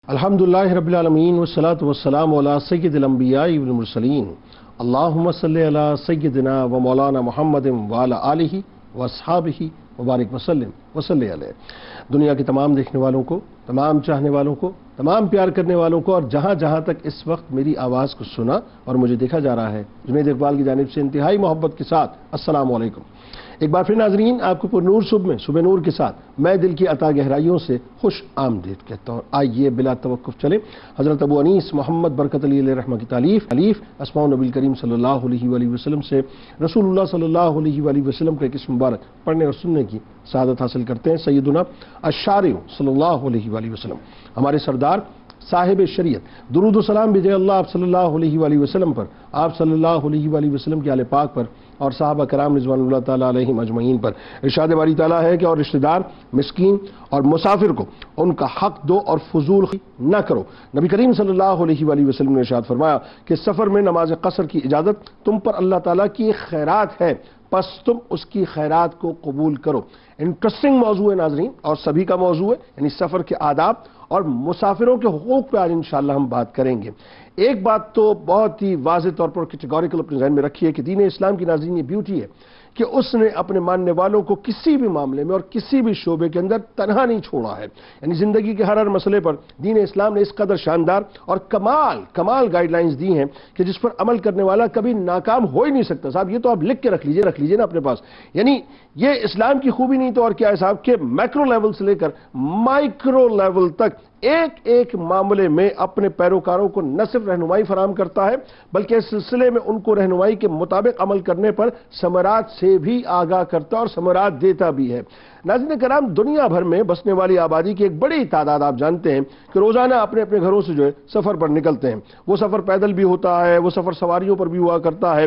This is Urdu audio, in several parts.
الحمدللہ رب العالمین والصلاة والسلام علی سید الانبیاء والمرسلین اللہم صلی علی سیدنا و مولانا محمد وعلی آلہ واصحابہ مبارک وسلم وصلی علیہ۔ دنیا کے تمام دیکھنے والوں کو، تمام چاہنے والوں کو، تمام پیار کرنے والوں کو، اور جہاں جہاں تک اس وقت میری آواز کو سنا اور مجھے دیکھا جا رہا ہے، جنید اقبال کی جانب سے انتہائی محبت کے ساتھ السلام علیکم۔ ایک بار پھر ناظرین، آپ کو پر نور صبح میں صبح نور کے ساتھ میں دل کی عطا گہرائیوں سے خوش آمدید کہتا ہوں۔ آئیے بلا توقف چلیں حضرت ابو انیس محمد برکت علیہ رحمہ کی تالیف اسماء النبی کریم صلی اللہ علیہ وآلہ وسلم سے رسول اللہ صلی اللہ علیہ وآلہ وسلم کا ایک اسم مبارک پڑھنے اور سننے کی سعادت حاصل کرتے ہیں۔ سیدنا الشارع صلی اللہ علیہ وآلہ وسلم، ہمارے سردار صاحب شریعت، درود و سلام بھیجے اللہ آپ صلی اللہ علیہ وآلہ وسلم پر، آپ صلی اللہ علیہ وآلہ وسلم کے آل پاک پر اور صحابہ کرام رضوان اللہ تعالیٰ علیہم اجمعین پر۔ ارشاد باری تعالیٰ ہے کہ اور رشتہ دار، مسکین اور مسافر کو ان کا حق دو اور فضول نہ کرو۔ نبی کریم صلی اللہ علیہ وآلہ وسلم نے ارشاد فرمایا کہ سفر میں نماز قصر کی اجازت تم پر اللہ تعالیٰ کی ایک خیرات ہے، پس تم اس کی خیرات کو قبول کرو۔ انٹرسٹنگ موضوع ہے ناظرین، اور سبھی کا موضوع ہے، یعنی سفر کے آداب اور مسافروں کے حقوق پہ آج انشاءاللہ ہم بات کریں گے۔ ایک بات تو بہت ہی واضح طور پر کیٹیگوریکل اپنے ذہن میں رکھی ہے کہ دین اسلام کی ناظرین یہ بیوٹی ہے کہ اس نے اپنے ماننے والوں کو کسی بھی معاملے میں اور کسی بھی شعبے کے اندر تنہا نہیں چھوڑا ہے، یعنی زندگی کے ہر مسئلے پر دین اسلام نے اس قدر شاندار اور کمال گائیڈ لائنز دی ہیں کہ جس پر عمل کرنے والا کبھی ناکام ہو ہی نہیں سکتا۔ صاحب یہ تو آپ لکھ کے رکھ لیجئے نا اپنے پاس، یعنی یہ اسلام کی خوبی نہیں تو اور کیا ہے صاحب کہ میکرو لیول سے لے کر مائکرو لیول تک ایک معاملے میں اپنے پیروکاروں کو نہ صرف رہنمائی فراہم کرتا ہے بلکہ اس سلسلے میں ان کو رہنمائی کے مطابق عمل کرنے پر ثمرات سے بھی آگاہ کرتا اور ثمرات دیتا بھی ہے۔ ناظرین کرام، دنیا بھر میں بسنے والی آبادی کی ایک بڑی تعداد آپ جانتے ہیں کہ روزانہ اپنے گھروں سے سفر پر نکلتے ہیں۔ وہ سفر پیدل بھی ہوتا ہے، وہ سفر سواریوں پر بھی ہوا کرتا ہے۔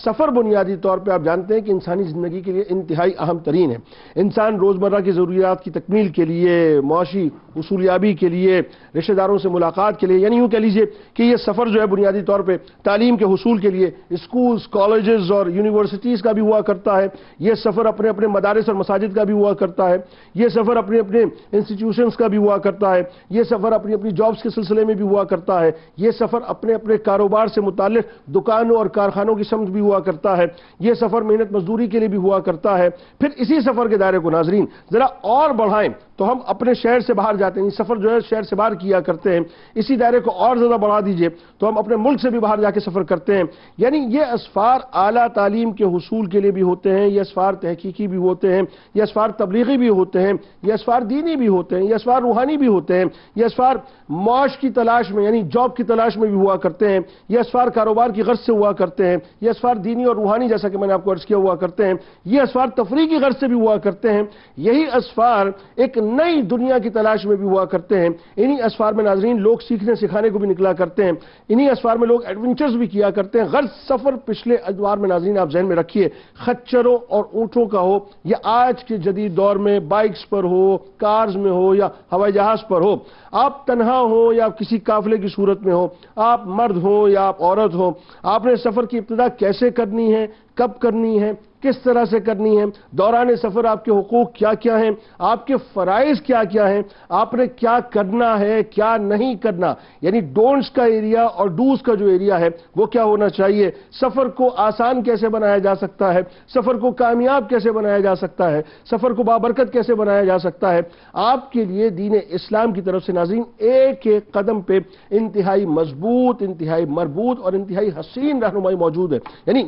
سفر بنیادی طور پہ آپ جانتے ہیں کہ انسانی زندگی کے لیے انتہائی اہم ترین ہے۔ انسان روزمرہ کی ضروریات کی تکمیل کے لیے، معاشی حصولیابی کے لیے، رشتہ داروں سے ملاقات کے لیے، یعنی یوں کہہ لیجئے کہ یہ سفر بنیادی طور پہ تعلیم کے حصول کے لیے اسکولز، کالجز اور یونیورسٹیز کا بھی ہوا کرتا ہے۔ یہ سفر اپنے مدارس اور مساجد کا بھی ہوا کرتا ہے۔ یہ سفر اپنے انسٹیٹیوشنز کا بھی ہوا کرتا ہے۔ یہ سفر اپنی جابز کے سلسلے میں بھی ہوا کرتا ہے۔ یہ سفر اپنے کاروبار سے متعلق دکانوں اور کارخانوں کی سمت بھی ہوا کرتا ہے۔ یہ سفر محنت مزدوری کے لیے بھی ہوا کرتا ہے۔ پھر اسی سفر کے دائرے کو ناظرین ذرا اور بڑھائیں تو ہم اپنے شہر سے باہر جاتے ہیں، سفر شہر سے باہر کیا کرتے ہیں۔ اسی دائرے کو اور زیادہ بڑھا دیجئے تو ہم اپنے ملک سے بھی باہر جا کے سفر کرتے ہیں۔ یعنی یہ اسفار اعلیٰ تعلیم کے حصول کے لیے بھی ہوتے ہیں، یہ اسفار تحقیقی بھی ہوتے ہیں، یہ اسفار تبلیغی بھی ہوتے ہیں، یہ اسفار دینی بھی ہوتے ہیں، یہ اسفار روحانی بھی ہوتے ہیں، یہ اسفار معاش کی تلاش میں یعنی جاب کی تلاش میں بھی ہوا کرتے ہیں، یہ اسفار کاروبار کی غرض سے ہوا کرتے ہیں، یہ اسفار دینی اور روحانی جیسا کہ میں نے آپ کو عرض کیا ہوا کرتے ہیں، یہ اسفار تفریح کی غرض سے بھی ہوا کرتے ہیں، یہی اسفار ایک نئی دنیا کی تلاش میں بھی ہوا کرتے ہیں۔ انہی اسفار میں ناظرین لوگ سیکھنے سکھانے کو بھی نکلا کرتے ہیں، انہی اسفار میں لوگ ایڈونچرز بھی کیا کرتے ہیں۔ غرض سفر پچھلے ادوار میں ناظرین آپ ذہن میں رکھیے، خچروں اور اونٹوں کا ہو یا آج کے جدید دور میں بائکس پر ہو، کارز میں ہو یا ہوائی جہاز پر ہو، آپ تنہا ہو یا کسی قافلے کی صورت میں ہو، آپ مرد ہو یا آپ عورت ہو، آپ نے سفر کی ابتدا کیسے کرنی ہے، کب کرنی ہے، کس طرح سے کرنی ہے، دوران سفر آپ کے حقوق کیا کیا ہیں، آپ کے فرائض کیا کیا ہیں، آپ نے کیا کرنا ہے کیا نہیں کرنا، یعنی ڈونٹس کا ایریا اور ڈوز کا جو ایریا ہے وہ کیا ہونا چاہیے، سفر کو آسان کیسے بنایا جا سکتا ہے، سفر کو کامیاب کیسے بنایا جا سکتا ہے، سفر کو بابرکت کیسے بنایا جا سکتا ہے۔ آپ کے لیے دین اسلام کی طرف سے ناظرین ایک قدم پہ انتہائی مضبوط، انتہائی مربوط اور انتہائی حسین رہنمائی موجود ہے۔ یعنی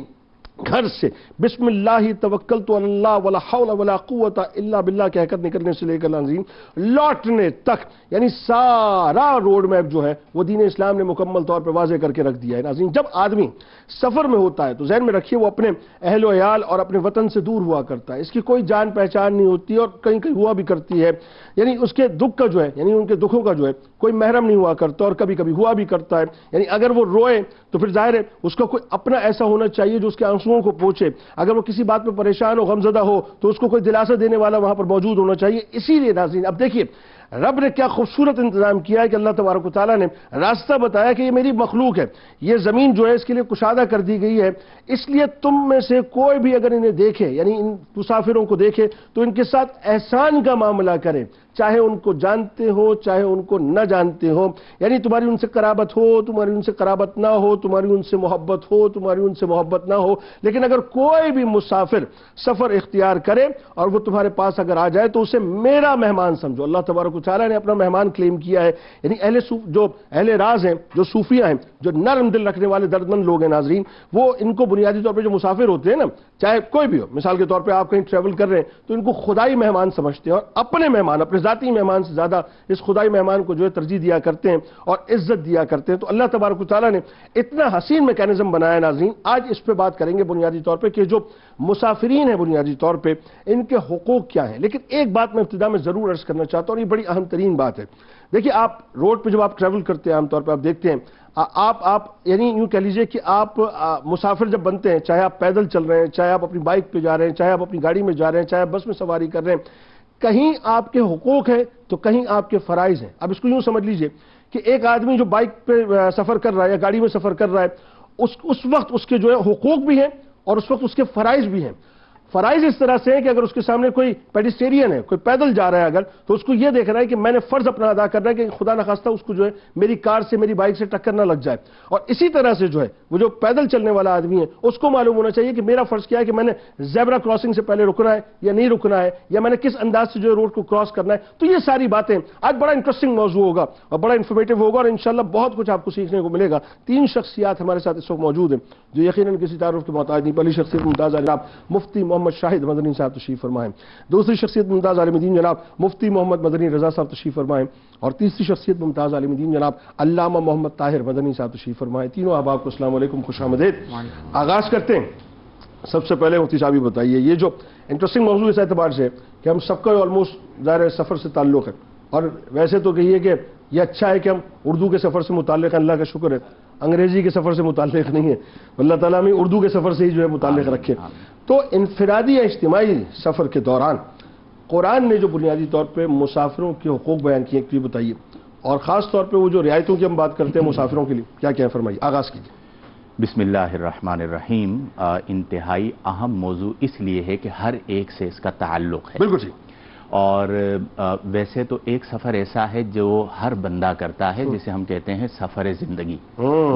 گھر سے بسم اللہ توکلت علی اللہ ولا حول ولا قوت الا باللہ کہہ کر نکلنے سے لے کر ناظرین لوٹنے تک، یعنی سارا روڈ میپ جو ہے وہ دین اسلام نے مکمل طور پہ واضح کر کے رکھ دیا ہے۔ ناظرین جب آدمی سفر میں ہوتا ہے تو ذہن میں رکھیے وہ اپنے اہل و عیال اور اپنے وطن سے دور ہوا کرتا ہے، اس کی کوئی جان پہچان نہیں ہوتی اور کہیں کہیں ہوا بھی کرتی ہے، یعنی اس کے دکھ کا یعنی ان کے دکھوں کا کوئی محرم نہیں ہوا کرتا اور کبھی کبھی ہوا بھی کرتا ہے۔ یعنی اگر وہ روئے تو پھر ظاہر ہے اس کا کوئی اپنا ایسا ہونا چاہیے جو اس کے آنسوؤں کو پوچھے، اگر وہ کسی بات پہ پریشان ہو، غمزدہ ہو تو اس کو کوئی دلاسا دینے والا وہاں پر موجود ہونا چاہیے۔ اسی لیے ناظرین اب دیکھیے رب نے کیا خوبصورت انتظام کیا ہے کہ اللہ تبارک و تعالیٰ نے راستہ بتایا کہ یہ میری مخلوق ہے، یہ زمین جو ہے اس کے لیے کشادہ کر دی گئی ہے، اس لیے تم میں سے کوئی بھی اگر انہیں دیکھے، یعنی ان مسافروں کو دیکھے، تو ان کے ساتھ احسان کا معاملہ کرے، چاہے ان کو جانتے ہو چاہے ان کو نہ جانتے ہو، یعنی تمہاری ان سے قرابت ہو تمہاری ان سے قرابت نہ ہو، تمہاری ان سے محبت ہو تمہاری ان سے محبت نہ ہو، لیکن اگر کوئی بھی مسافر سفر اختیار کرے اور وہ تمہارے پاس اگر آ جائے تو اسے میرا مہمان سمجھو۔ اللہ تبارک و تعالیٰ نے اپنا مہمان کلیم کیا ہے، یعنی جو اہل راز ہیں، جو صوفیہ ہیں، جو نرم دل رکھنے والے دردمند لوگ ہیں ناظرین، وہ ان کو بنیادی طور پہ جو مسافر ہوتے ہیں نا، چاہے کوئی بھی ہو، مثال کے طور پہ آپ کہیں ٹریول کر رہے ہیں تو ان کو خدائی مہمان سمجھتے ہیں، اور اپنے مہمان، اپنے ذاتی مہمان سے زیادہ اس خدائی مہمان کو جو ہے ترجیح دیا کرتے ہیں اور عزت دیا کرتے ہیں۔ تو اللہ تبارک و تعالیٰ نے اتنا حسین میکینزم بنایا ناظرین، آج اس پہ بات کریں گے بنیادی طور پہ کہ جو مسافرین ہیں بنیادی طور پہ ان کے حقوق کیا ہیں۔ لیکن ایک بات میں ابتدا میں ضرور عرض کرنا چاہتا ہوں، اور یہ بڑی اہم ترین بات ہے۔ دیکھیے، آپ روڈ پہ جب آپ ٹریول کرتے ہیں عام طور پہ آپ دیکھتے ہیں، آپ یعنی یوں کہہ لیجئے کہ آپ مسافر جب بنتے ہیں، چاہے آپ پیدل چل رہے ہیں، چاہے آپ اپنی بائک پہ جا رہے ہیں، چاہے آپ اپنی گاڑی میں جا رہے ہیں، چاہے آپ بس میں سواری کر رہے ہیں، کہیں آپ کے حقوق ہیں تو کہیں آپ کے فرائض ہیں۔ اب اس کو یوں سمجھ لیجئے کہ ایک آدمی جو بائک پہ سفر کر رہا ہے یا گاڑی میں سفر کر رہا ہے، اس وقت اس کے جو ہے حقوق بھی ہیں اور اس وقت اس کے فرائض بھی ہیں۔ فرائض اس طرح سے ہے کہ اگر اس کے سامنے کوئی پیڈیسٹیرین ہے، کوئی پیدل جا رہا ہے اگر، تو اس کو یہ دیکھ رہا ہے کہ میں نے فرض اپنا ادا کرنا ہے کہ خدا نخواستہ اس کو جو ہے میری کار سے میری بائک سے ٹکر نہ لگ جائے، اور اسی طرح سے جو ہے وہ جو پیدل چلنے والا آدمی ہے اس کو معلوم ہونا چاہیے کہ میرا فرض کیا ہے کہ میں نے زیبرا کراسنگ سے پہلے رکنا ہے یا نہیں رکنا ہے، یا میں نے کس انداز سے جو ہے روڈ کو کراس کرنا ہے۔ تو یہ ساری باتیں آج بڑا انٹرسٹنگ موضوع ہوگا اور بڑا انفارمیٹیو ہوگا، اور انشاءاللہ بہت کچھ آپ کو سیکھنے کو ملے گا۔ 3 شخصیات ہمارے ساتھ اس وقت موجود ہیں جو یقیناً کسی تعارف کے محتاج نہیں۔ پہلی شخصیت ممتاز جناب مفتی محمد شاہد مدنی صاحب تشریف فرمائیں، دوسری شخصیت ممتاز عالم دین جناب مفتی محمد مدنی رضا صاحب تشریف فرمائیں، اور تیسری شخصیت ممتاز عالم دین جناب علامہ محمد طاہر مدنی صاحب تشریف فرمائیں۔ تینوں احباب کو السلام علیکم، خوش آمدید۔ آغاز کرتے ہیں۔ سب سے پہلے مفتی صاحب بتائیے، یہ جو انٹرسٹنگ موضوع اس اعتبار سے کہ ہم سب کا آلموسٹ ظاہر سفر سے تعلق ہے، اور ویسے تو کہیے کہ یہ اچھا ہے کہ ہم اردو کے سفر سے متعلق ہیں، اللہ کا شکر ہے، انگریزی کے سفر سے متعلق نہیں ہے، اللہ تعالیٰ ہمیں اردو کے سفر سے ہی جو ہے متعلق رکھے۔ تو انفرادی یا اجتماعی سفر کے دوران قرآن نے جو بنیادی طور پہ مسافروں کے حقوق بیان کیے یہ بتائیے، اور خاص طور پہ وہ جو رعایتوں کی ہم بات کرتے ہیں مسافروں کے لیے کیا کیا فرمائیے، آغاز کیجیے۔ بسم اللہ الرحمن الرحیم۔ انتہائی اہم موضوع اس لیے ہے کہ ہر ایک سے اس کا تعلق ہے، بالکل ٹھیک، اور ویسے تو ایک سفر ایسا ہے جو ہر بندہ کرتا ہے جسے ہم کہتے ہیں سفر زندگی،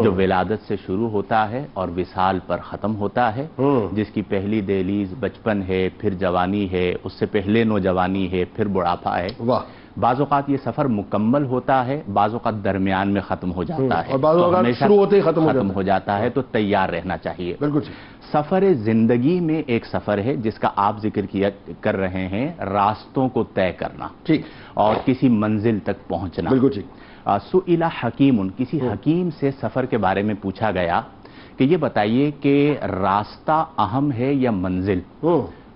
جو ولادت سے شروع ہوتا ہے اور وصال پر ختم ہوتا ہے، جس کی پہلی دہلیز بچپن ہے، پھر جوانی ہے، اس سے پہلے نوجوانی ہے، پھر بڑھاپا ہے۔ واہ، بعض اوقات یہ سفر مکمل ہوتا ہے، بعض اوقات درمیان میں ختم ہو جاتا ہے، اور بعض اوقات ہمیشہ شروع ہوتے ہی ختم ہو جاتا ہے، تو تیار رہنا چاہیے۔ بالکل ٹھیک۔ سفر زندگی میں ایک سفر ہے جس کا آپ ذکر کر رہے ہیں، راستوں کو طے کرنا ٹھیک، اور کسی منزل تک پہنچنا۔ بالکل ٹھیک۔ سئل حکیم، کسی حکیم سے سفر کے بارے میں پوچھا گیا کہ یہ بتائیے کہ راستہ اہم ہے یا منزل؟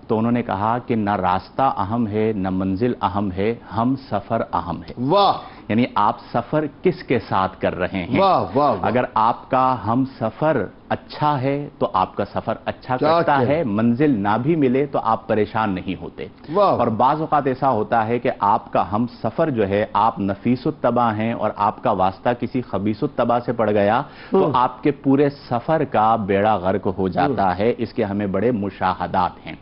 تو انہوں نے کہا کہ نہ راستہ اہم ہے نہ منزل اہم ہے، ہم سفر اہم ہے۔ واہ، یعنی آپ سفر کس کے ساتھ کر رہے ہیں؟ واہ واہ، اگر آپ کا ہم سفر اچھا ہے تو آپ کا سفر اچھا کرتا ہے، منزل نہ بھی ملے تو آپ پریشان نہیں ہوتے۔ اور بعض اوقات ایسا ہوتا ہے کہ آپ کا ہم سفر جو ہے، آپ نفیس الطبع ہیں اور آپ کا واسطہ کسی خبیث الطبع سے پڑ گیا تو آپ کے پورے سفر کا بیڑا غرق ہو جاتا ہے۔ اس کے ہمیں بڑے مشاہدات ہیں۔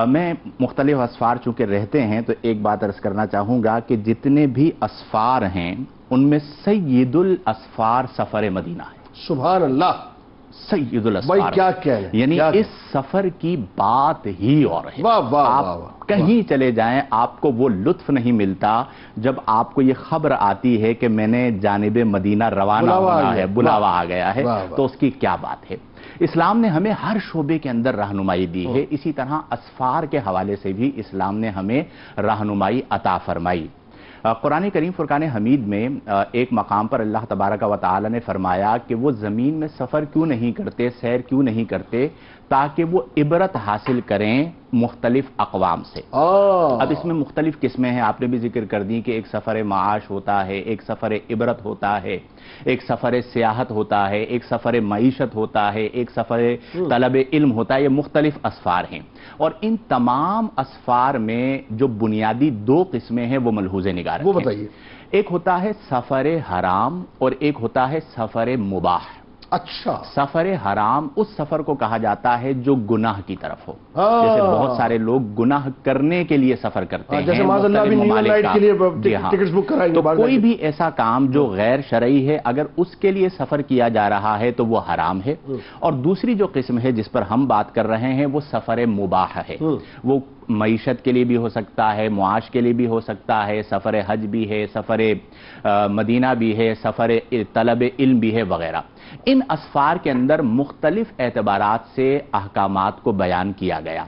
میں مختلف اسفار چونکہ رہتے ہیں تو ایک بات عرض کرنا چاہوں گا کہ جتنے بھی اسفار ہیں ان میں سید الاسفار سفر مدینہ ہے۔ سبحان اللہ، سید الاسفار، بھائی کیا کہنے، یعنی اس سفر کی بات ہی اور ہے۔ واہ واہ، آپ کہیں چلے جائیں آپ کو وہ لطف نہیں ملتا جب آپ کو یہ خبر آتی ہے کہ میں نے جانب مدینہ روانہ ہونا ہے، بلاوا آ گیا ہے، تو اس کی کیا بات ہے۔ اسلام نے ہمیں ہر شعبے کے اندر رہنمائی دی ہے، اسی طرح اسفار کے حوالے سے بھی اسلام نے ہمیں رہنمائی عطا فرمائی۔ قرآن کریم فرقان حمید میں ایک مقام پر اللہ تبارک و تعالی نے فرمایا کہ وہ زمین میں سفر کیوں نہیں کرتے، سیر کیوں نہیں کرتے، تاکہ وہ عبرت حاصل کریں مختلف اقوام سے۔ اب اس میں مختلف قسمیں ہیں، آپ نے بھی ذکر کر دی کہ ایک سفر معاش ہوتا ہے، ایک سفر عبرت ہوتا ہے، ایک سفر سیاحت ہوتا ہے، ایک سفر معیشت ہوتا ہے، ایک سفر طلب علم ہوتا ہے، یہ مختلف اسفار ہیں۔ اور ان تمام اسفار میں جو بنیادی دو قسمیں ہیں وہ ملحوظ نگار ہیں. وہ بتائیے. ایک ہوتا ہے سفر حرام اور ایک ہوتا ہے سفر مباح. اچھا. سفر حرام اس سفر کو کہا جاتا ہے جو گناہ کی طرف ہو. جیسے بہت سارے لوگ گناہ کرنے کے لیے سفر کرتے ہیں, جیسے معاذ اللہ بھی نیو لائٹ کے لیے ٹکٹس بک کرائیں گے. تو کوئی بھی ایسا کام جو غیر شرعی ہے اگر اس کے لیے سفر کیا جا رہا ہے تو وہ حرام ہے. اور دوسری جو قسم ہے جس پر ہم بات کر رہے ہیں وہ سفر مباح ہے. وہ معیشت کے لیے بھی ہو سکتا ہے, معاش کے لیے بھی ہو سکتا ہے, سفر حج بھی ہے, سفر مدینہ بھی ہے, سفر طلب علم بھی ہے وغیرہ. ان اسفار کے اندر مختلف اعتبارات سے احکامات کو بیان کیا گیا.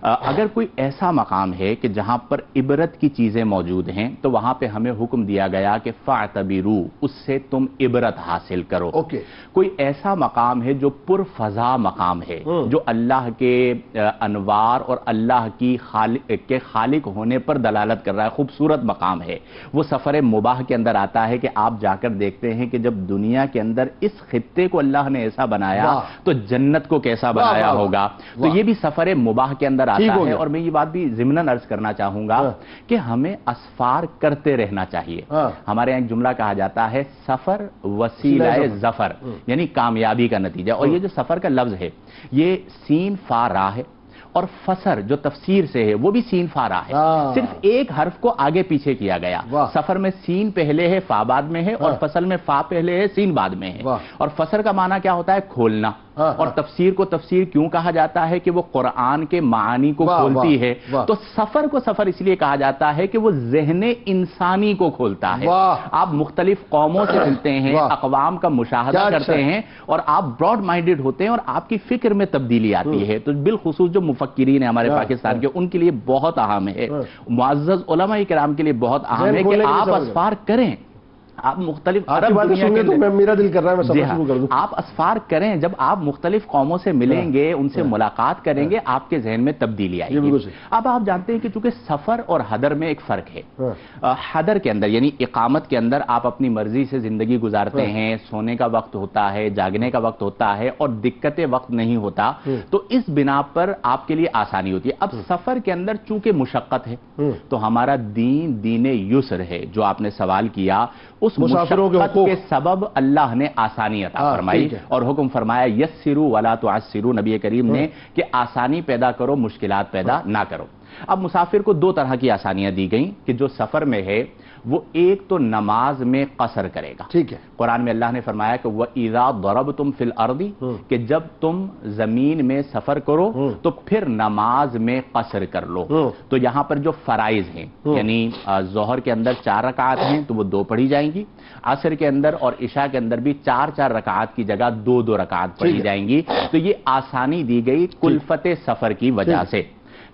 اگر کوئی ایسا مقام ہے کہ جہاں پر عبرت کی چیزیں موجود ہیں تو وہاں پہ ہمیں حکم دیا گیا کہ فاعتبروا, اس سے تم عبرت حاصل کرو. کوئی ایسا مقام ہے جو پر فضا مقام ہے, جو اللہ کے انوار اور اللہ کی خالق ہونے پر دلالت کر رہا ہے, خوبصورت مقام ہے, وہ سفر مباح کے اندر آتا ہے. کہ آپ جا کر دیکھتے ہیں کہ جب دنیا کے اندر اس خطے کو اللہ نے ایسا بنایا تو جنت کو کیسا بنایا ہوگا. تو یہ بھی سفر مباح کے اندر آتا ہے. اور میں یہ بات بھی ضمناً عرض کرنا چاہوں گا کہ ہمیں اسفار کرتے رہنا چاہیے. ہمارے یہاں ایک جملہ کہا جاتا ہے سفر وسیلہ ظفر, یعنی کامیابی کا نتیجہ. اور یہ جو سفر کا لفظ ہے یہ سین فا را ہے, اور فسر جو تفسیر سے ہے وہ بھی سین فا را ہے. صرف ایک حرف کو آگے پیچھے کیا گیا. سفر میں سین پہلے ہے فا بعد میں ہے, اور فصل میں فا پہلے ہے سین بعد میں ہے. اور فسر کا معنی کیا ہوتا ہے؟ کھولنا. اور تفسیر کو تفسیر کیوں کہا جاتا ہے؟ کہ وہ قرآن کے معانی کو کھولتی ہے. تو سفر کو سفر اس لیے کہا جاتا ہے کہ وہ ذہن انسانی کو کھولتا ہے. آپ مختلف قوموں سے ملتے ہیں, اقوام کا مشاہدہ کرتے ہیں, اور آپ براڈ مائنڈڈ ہوتے ہیں, اور آپ کی فکر میں تبدیلی آتی ہے. تو بالخصوص جو مفکرین ہیں ہمارے پاکستان کے, ان کے لیے بہت اہم ہے, معزز علماء کرام کے لیے بہت اہم ہے کہ آپ اسفار کریں. آپ مختلف میرا دل کر رہا ہے میں سفر شروع کر دوں. آپ اسفار کریں. جب آپ مختلف قوموں سے ملیں گے, ان سے ملاقات کریں گے, آپ کے ذہن میں تبدیلی آئے گی. اب آپ جانتے ہیں کہ چونکہ سفر اور حضر میں ایک فرق ہے. حضر کے اندر یعنی اقامت کے اندر آپ اپنی مرضی سے زندگی گزارتے ہیں, سونے کا وقت ہوتا ہے, جاگنے کا وقت ہوتا ہے, اور دقت وقت نہیں ہوتا. تو اس بنا پر آپ کے لیے آسانی ہوتی ہے. اب سفر کے اندر چونکہ مشقت ہے تو ہمارا دین یسر ہے. جو آپ نے سوال کیا, اس مشقت کے سبب اللہ نے آسانی عطا فرمائی اور حکم فرمایا یسروا ولا تعسروا. نبی کریم نے کہ آسانی پیدا کرو, مشکلات پیدا نہ کرو. اب مسافر کو دو طرح کی آسانیاں دی گئیں کہ جو سفر میں ہے وہ ایک تو نماز میں قصر کرے گا. ٹھیک ہے. قرآن میں اللہ نے فرمایا کہ وَإِذَا ضَرَبْتُمْ فِي الْأَرْضِ, کہ جب تم زمین میں سفر کرو تو پھر نماز میں قصر کر لو. تو یہاں پر جو فرائض ہیں یعنی ظہر کے اندر 4 رکعات ہیں تو وہ 2 پڑھی جائیں گی, عصر کے اندر اور عشاء کے اندر بھی 4 رکعات کی جگہ 2 رکعات پڑھی جائیں گی. تو یہ آسانی دی گئی کلفت سفر کی وجہ سے.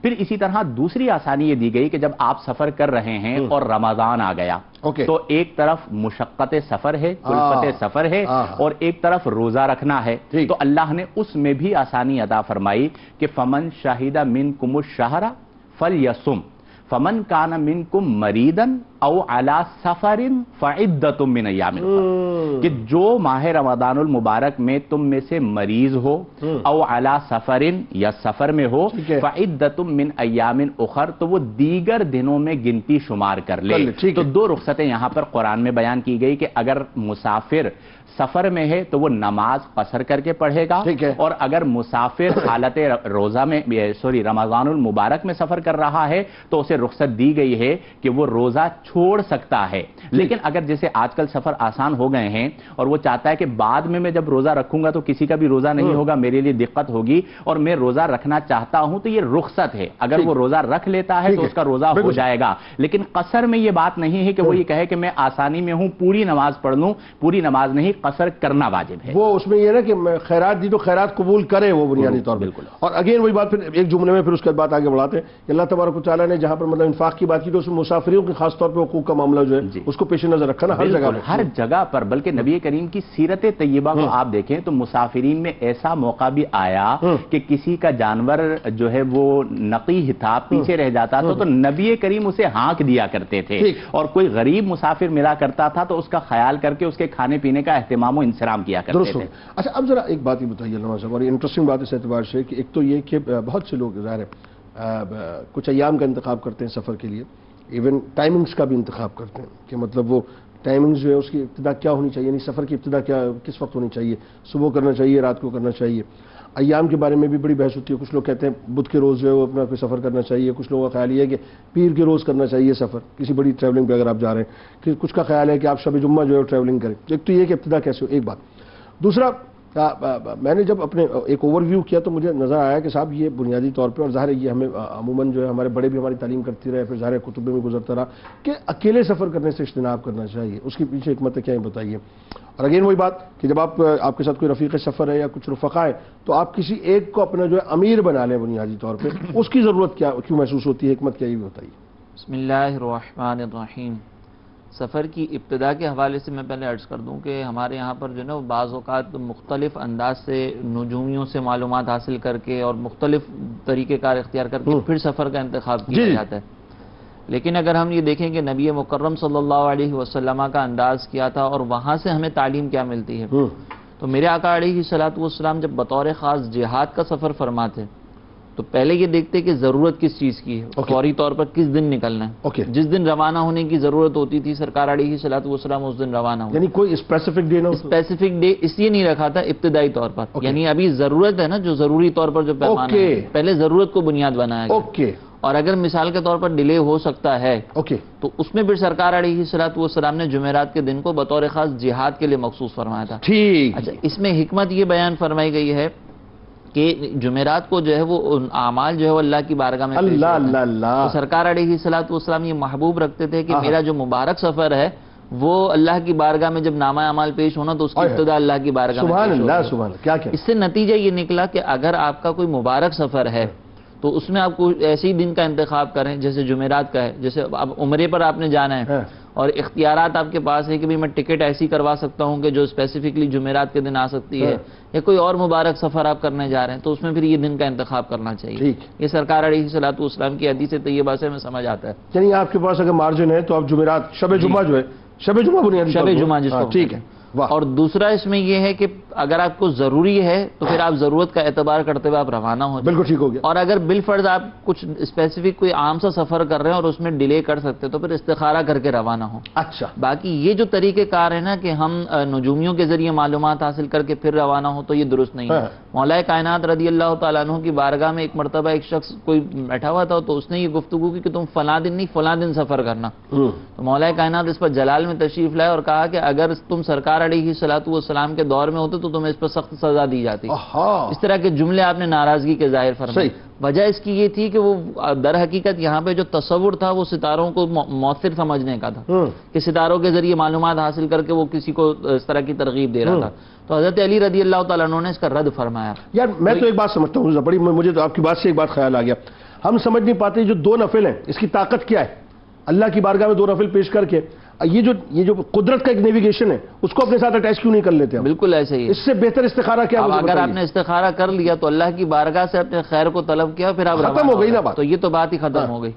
پھر اسی طرح دوسری آسانی یہ دی گئی کہ جب آپ سفر کر رہے ہیں اور رمضان آ گیا تو ایک طرف مشقت سفر ہے, کلفت سفر ہے, اور ایک طرف روزہ رکھنا ہے. تو اللہ نے اس میں بھی آسانی عطا فرمائی کہ فمن شاہد منکم الشہر فلیصم فمن کان منکم مریضا او علی سفر فعدۃ من ایام اخر, کہ جو ماہ رمضان المبارک میں تم میں سے مریض ہو, او علی سفر یا سفر میں ہو, فعدۃ من ایام اخر, تو وہ دیگر دنوں میں گنتی شمار کر لے. تو 2 رخصتیں یہاں پر قرآن میں بیان کی گئی کہ اگر مسافر سفر میں ہے تو وہ نماز قصر کر کے پڑھے گا, اور اگر مسافر حالت روزہ میں رمضان المبارک میں سفر کر رہا ہے تو اسے رخصت دی گئی ہے کہ وہ روزہ چھوڑ سکتا ہے. لیکن اگر جیسے آج کل سفر آسان ہو گئے ہیں اور وہ چاہتا ہے کہ بعد میں جب روزہ رکھوں گا تو کسی کا بھی روزہ نہیں ہوگا, میرے لیے دقت ہوگی, اور میں روزہ رکھنا چاہتا ہوں, تو یہ رخصت ہے. اگر وہ روزہ رکھ لیتا ہے تو اس کا روزہ ہو جائے گا. لیکن قصر میں یہ بات نہیں ہے کہ وہ یہ کہے کہ میں آسانی میں ہوں, پوری نماز پڑھ لوں. پوری نماز نہیں, قصر کرنا واجب ہے. وہ اس میں یہ نا کہ خیرات دی تو خیرات قبول کرے وہ بنیادی طور پر. اور اگین وہی بات پھر ایک جملے میں پھر اس کے بعد آگے بڑھاتے ہیں کہ اللہ تبارک و تعالیٰ نے جہاں پر مطلب انفاق کی بات کی تو اس میں مسافروں کی خاص طور پہ حقوق کا معاملہ جو ہے اس کو پیش نظر رکھا نا ہر جگہ پر. بلکہ نبی کریم کی سیرت طیبہ کو آپ دیکھیں تو مسافرین میں ایسا موقع بھی آیا کہ کسی کا جانور جو ہے وہ نقی تھا, پیچھے رہ جاتا تھا, تو نبی کریم اسے ہانک دیا کرتے تھے, اور کوئی غریب مسافر ملا کرتا تھا تو اس کا خیال کر کے اس کے کھانے پینے کا اہتمام و انصرام کیا کرتے تھے. اچھا اب ذرا ایک بات یہ بتائیے علامہ صاحب, اور انٹرسٹنگ بات اس اعتبار سے کہ ایک تو یہ کہ بہت سے لوگ ظاہر ہے کچھ ایام کا انتخاب کرتے ہیں سفر کے لیے, ایون ٹائمنگز کا بھی انتخاب کرتے ہیں کہ مطلب وہ ٹائمنگز جو ہے اس کی ابتدا کیا ہونی چاہیے, یعنی سفر کی ابتدا کس وقت ہونی چاہیے, صبح کرنا چاہیے, رات کو کرنا چاہیے. ایام کے بارے میں بھی بڑی بحث ہوتی ہے. کچھ لوگ کہتے ہیں بدھ کے روز جو ہے وہ اپنا کوئی سفر کرنا چاہیے, کچھ لوگوں کا خیال یہ ہے کہ پیر کے روز کرنا چاہیے سفر, کسی بڑی ٹریولنگ پہ اگر آپ جا رہے ہیں, کہ کچھ کا خیال ہے کہ آپ شب جمعہ جو ہے ٹریولنگ کریں. ایک تو یہ کہ ابتدا کیسے ہو, ایک بات. دوسرا, میں نے جب اپنے ایک اوور ویو کیا تو مجھے نظر آیا کہ صاحب یہ بنیادی طور پہ, اور ظاہر ہے یہ ہمیں عموماً جو ہے ہمارے بڑے بھی ہماری تعلیم کرتی رہے, پھر ظاہر ہے کتب میں گزرتا رہا کہ اکیلے سفر کرنے سے اجتناب کرنا چاہیے. اس کے پیچھے حکمت کیا ہے بتائیے. اور اگین وہی بات کہ جب آپ کے ساتھ کوئی رفیق سفر ہے یا کچھ رفقا ہے تو آپ کسی ایک کو اپنا جو ہے امیر بنا لیں بنیادی طور پہ, اس کی ضرورت کیوں محسوس ہوتی ہے, حکمت کیا, یہ بھی بتائیے. بسم اللہ الرحمن الرحیم. سفر کی ابتدا کے حوالے سے میں پہلے عرض کر دوں کہ ہمارے یہاں پر جو ہے نا بعض اوقات مختلف انداز سے نجومیوں سے معلومات حاصل کر کے اور مختلف طریقہ کار اختیار کر کے پھر سفر کا انتخاب کیا جاتا ہے. لیکن اگر ہم یہ دیکھیں کہ نبی مکرم صلی اللہ علیہ وسلم کا انداز کیا تھا اور وہاں سے ہمیں تعلیم کیا ملتی ہے, تو میرے آقا علیہ الصلوۃ والسلام جب بطور خاص جہاد کا سفر فرماتے تو پہلے یہ دیکھتے کہ ضرورت کس چیز کی ہے, فوری طور پر کس دن نکلنا ہے. جس دن روانہ ہونے کی ضرورت ہوتی تھی سرکار علیہ الصلوۃ والسلام اس دن روانہ ہوئے. یعنی کوئی اسپیسیفک ڈے نہ, اسپیسیفک ڈے اس لیے نہیں رکھا تھا ابتدائی طور پر, یعنی ابھی ضرورت ہے نا, جو ضروری طور پر جو پیمانہ ہے, پہلے ضرورت کو بنیاد بنایا گیا. اور اگر مثال کے طور پر ڈیلے ہو سکتا ہے تو اس میں پھر سرکار علیہ الصلوۃ والسلام نے جمعرات کے دن کو بطور خاص جہاد کے لیے مخصوص فرمایا تھا. اچھا, اس میں حکمت یہ بیان فرمائی گئی ہے کہ جمعرات کو جو ہے وہ اعمال جو ہے وہ اللہ کی بارگاہ میں پیش کرتے ہیں. تو سرکار علیہ الصلوۃ والسلام یہ محبوب رکھتے تھے کہ میرا جو مبارک سفر ہے وہ اللہ کی بارگاہ میں جب نامہ اعمال پیش ہونا تو اس کی ابتدا اللہ کی بارگاہ میں پیش ہونا. اس سے نتیجہ یہ نکلا کہ اگر آپ کا کوئی مبارک سفر ہے تو اس میں آپ کو ایسے ہی دن کا انتخاب کریں جیسے جمعرات کا ہے. جیسے اب عمرے پر آپ نے جانا ہے اور اختیارات آپ کے پاس ہے کہ میں ٹکٹ ایسی کروا سکتا ہوں کہ جو اسپیسیفکلی جمعرات کے دن آ سکتی ہے, یا کوئی اور مبارک سفر آپ کرنے جا رہے ہیں تو اس میں پھر یہ دن کا انتخاب کرنا چاہیے. یہ سرکار علیہ الصلوۃ والسلام کی حدیث طیبہ سے ہمیں سمجھ آتا ہے. یعنی آپ کے پاس اگر مارجن ہے تو آپ جمعرات, شب جمعہ جو ہے, شب جمعہ بنیادی شب جمعہ جس کو, ٹھیک ہے. اور دوسرا اس میں یہ ہے کہ اگر آپ کو ضروری ہے تو پھر آپ ضرورت کا اعتبار کرتے ہوئے آپ روانہ ہو جائیں. بالکل ٹھیک ہو گیا. اور اگر بالفرض آپ کچھ اسپیسیفک کوئی عام سا سفر کر رہے ہیں اور اس میں ڈیلے کر سکتے تو پھر استخارہ کر کے روانہ ہوں. اچھا, باقی یہ جو طریقہ کار ہے نا کہ ہم نجومیوں کے ذریعے معلومات حاصل کر کے پھر روانہ ہوں تو یہ درست نہیں ہے. مولا کائنات رضی اللہ تعالیٰ عنہ کی بارگاہ میں ایک مرتبہ ایک شخص کوئی بیٹھا ہوا تھا تو اس نے یہ گفتگو کی کہ تم فلاں دن نہیں فلاں دن سفر کرنا. تو مولا کائنات اس پر جلال میں تشریف لائے اور کہا کہ اگر تم سرکار علیہ الصلوۃ والسلام کے دور میں ہوتے تو تمہیں اس پر سخت سزا دی جاتی. اس طرح کے جملے آپ نے ناراضگی کے ظاہر فرمائے. وجہ اس کی یہ تھی کہ وہ در حقیقت یہاں پہ جو تصور تھا وہ ستاروں کو مؤثر سمجھنے کا تھا کہ ستاروں کے ذریعے معلومات حاصل کر کے وہ کسی کو اس طرح کی ترغیب دے رہا تھا. تو حضرت علی رضی اللہ تعالیٰ عنہ نے اس کا رد فرمایا. یار میں تو ایک بات سمجھتا ہوں بڑی, مجھے تو آپ کی بات سے ایک بات خیال آ گیا. ہم سمجھ نہیں پاتے جو دو نفل ہیں اس کی طاقت کیا ہے, اللہ کی بارگاہ میں دو نفل پیش کر کے یہ جو قدرت کا ایک نیویگیشن ہے اس کو اپنے ساتھ اٹیچ کیوں نہیں کر لیتے؟ بالکل ایسے ہی. اس سے بہتر استخارہ کیا؟ اگر آپ نے استخارہ کر لیا تو اللہ کی بارگاہ سے اپنے خیر کو طلب کیا پھر آپ ختم ہو گئی نا بات. تو یہ تو بات ہی ختم ہو گئی.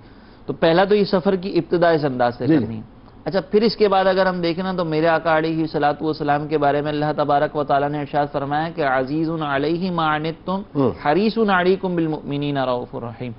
تو پہلا تو یہ سفر کی ابتدا اس انداز سے کرنی ہے. اچھا, پھر اس کے بعد اگر ہم دیکھیں نا تو میرے آقا علیہ الصلوۃ والسلام کے بارے میں اللہ تبارک و تعالیٰ نے ارشاد فرمایا کہ عزیز علیہ ما عنتم حریص علیکم بالمؤمنین رؤوف الرحیم,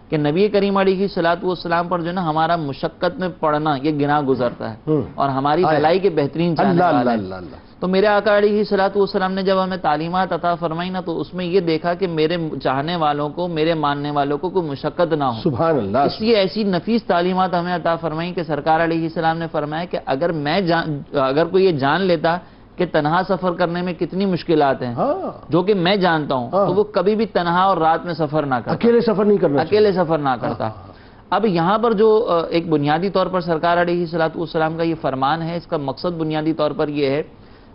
کہ نبی کریم علیہ الصلوۃ والسلام پر جو ہے نا ہمارا مشقت میں پڑنا یہ گناہ گزرتا ہے اور ہماری بھلائی کے بہترین چاہنے والا ہے. تو میرے آقا علیہ الصلوۃ والسلام نے جب ہمیں تعلیمات عطا فرمائی نا تو اس میں یہ دیکھا کہ میرے چاہنے والوں کو, میرے ماننے والوں کو کوئی مشقت نہ ہو. سبحان اللہ. اس لیے ایسی نفیس تعلیمات ہمیں عطا فرمائی کہ سرکار علیہ السلام نے فرمایا کہ اگر کوئی یہ جان لیتا کہ تنہا سفر کرنے میں کتنی مشکلات ہیں جو کہ میں جانتا ہوں تو وہ کبھی بھی تنہا اور رات میں سفر نہ کرتا, اکیلے سفر نہیں کرنا, اکیلے سفر نہ کرتا. اب یہاں پر جو ایک بنیادی طور پر سرکار علیہ الصلوۃ والسلام کا یہ فرمان ہے, اس کا مقصد بنیادی طور پر یہ ہے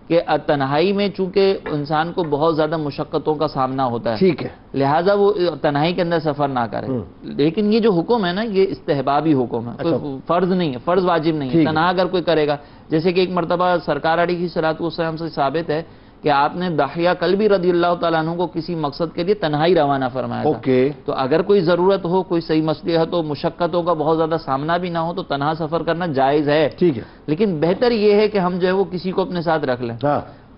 کہ تنہائی میں چونکہ انسان کو بہت زیادہ مشقتوں کا سامنا ہوتا ہے، ٹھیک ہے، لہٰذا وہ تنہائی کے اندر سفر نہ کرے. لیکن یہ جو حکم ہے نا، یہ استحبابی حکم ہے، کوئی فرض نہیں ہے، فرض واجب نہیں ہے. تنہا اگر کوئی کرے گا، جیسے کہ ایک مرتبہ سرکار علیہ الصلوۃ والسلام سے ثابت ہے کہ آپ نے دحیہ کلبی رضی اللہ تعالیٰ عنہ کو کسی مقصد کے لیے تنہائی روانہ فرمایا تھا. تو اگر کوئی ضرورت ہو، کوئی صحیح مصلحت ہو، مشقتوں کا بہت زیادہ سامنا بھی نہ ہو، تو تنہا سفر کرنا جائز ہے. ٹھیک ہے، لیکن بہتر یہ ہے کہ ہم جو ہے وہ کسی کو اپنے ساتھ رکھ لیں.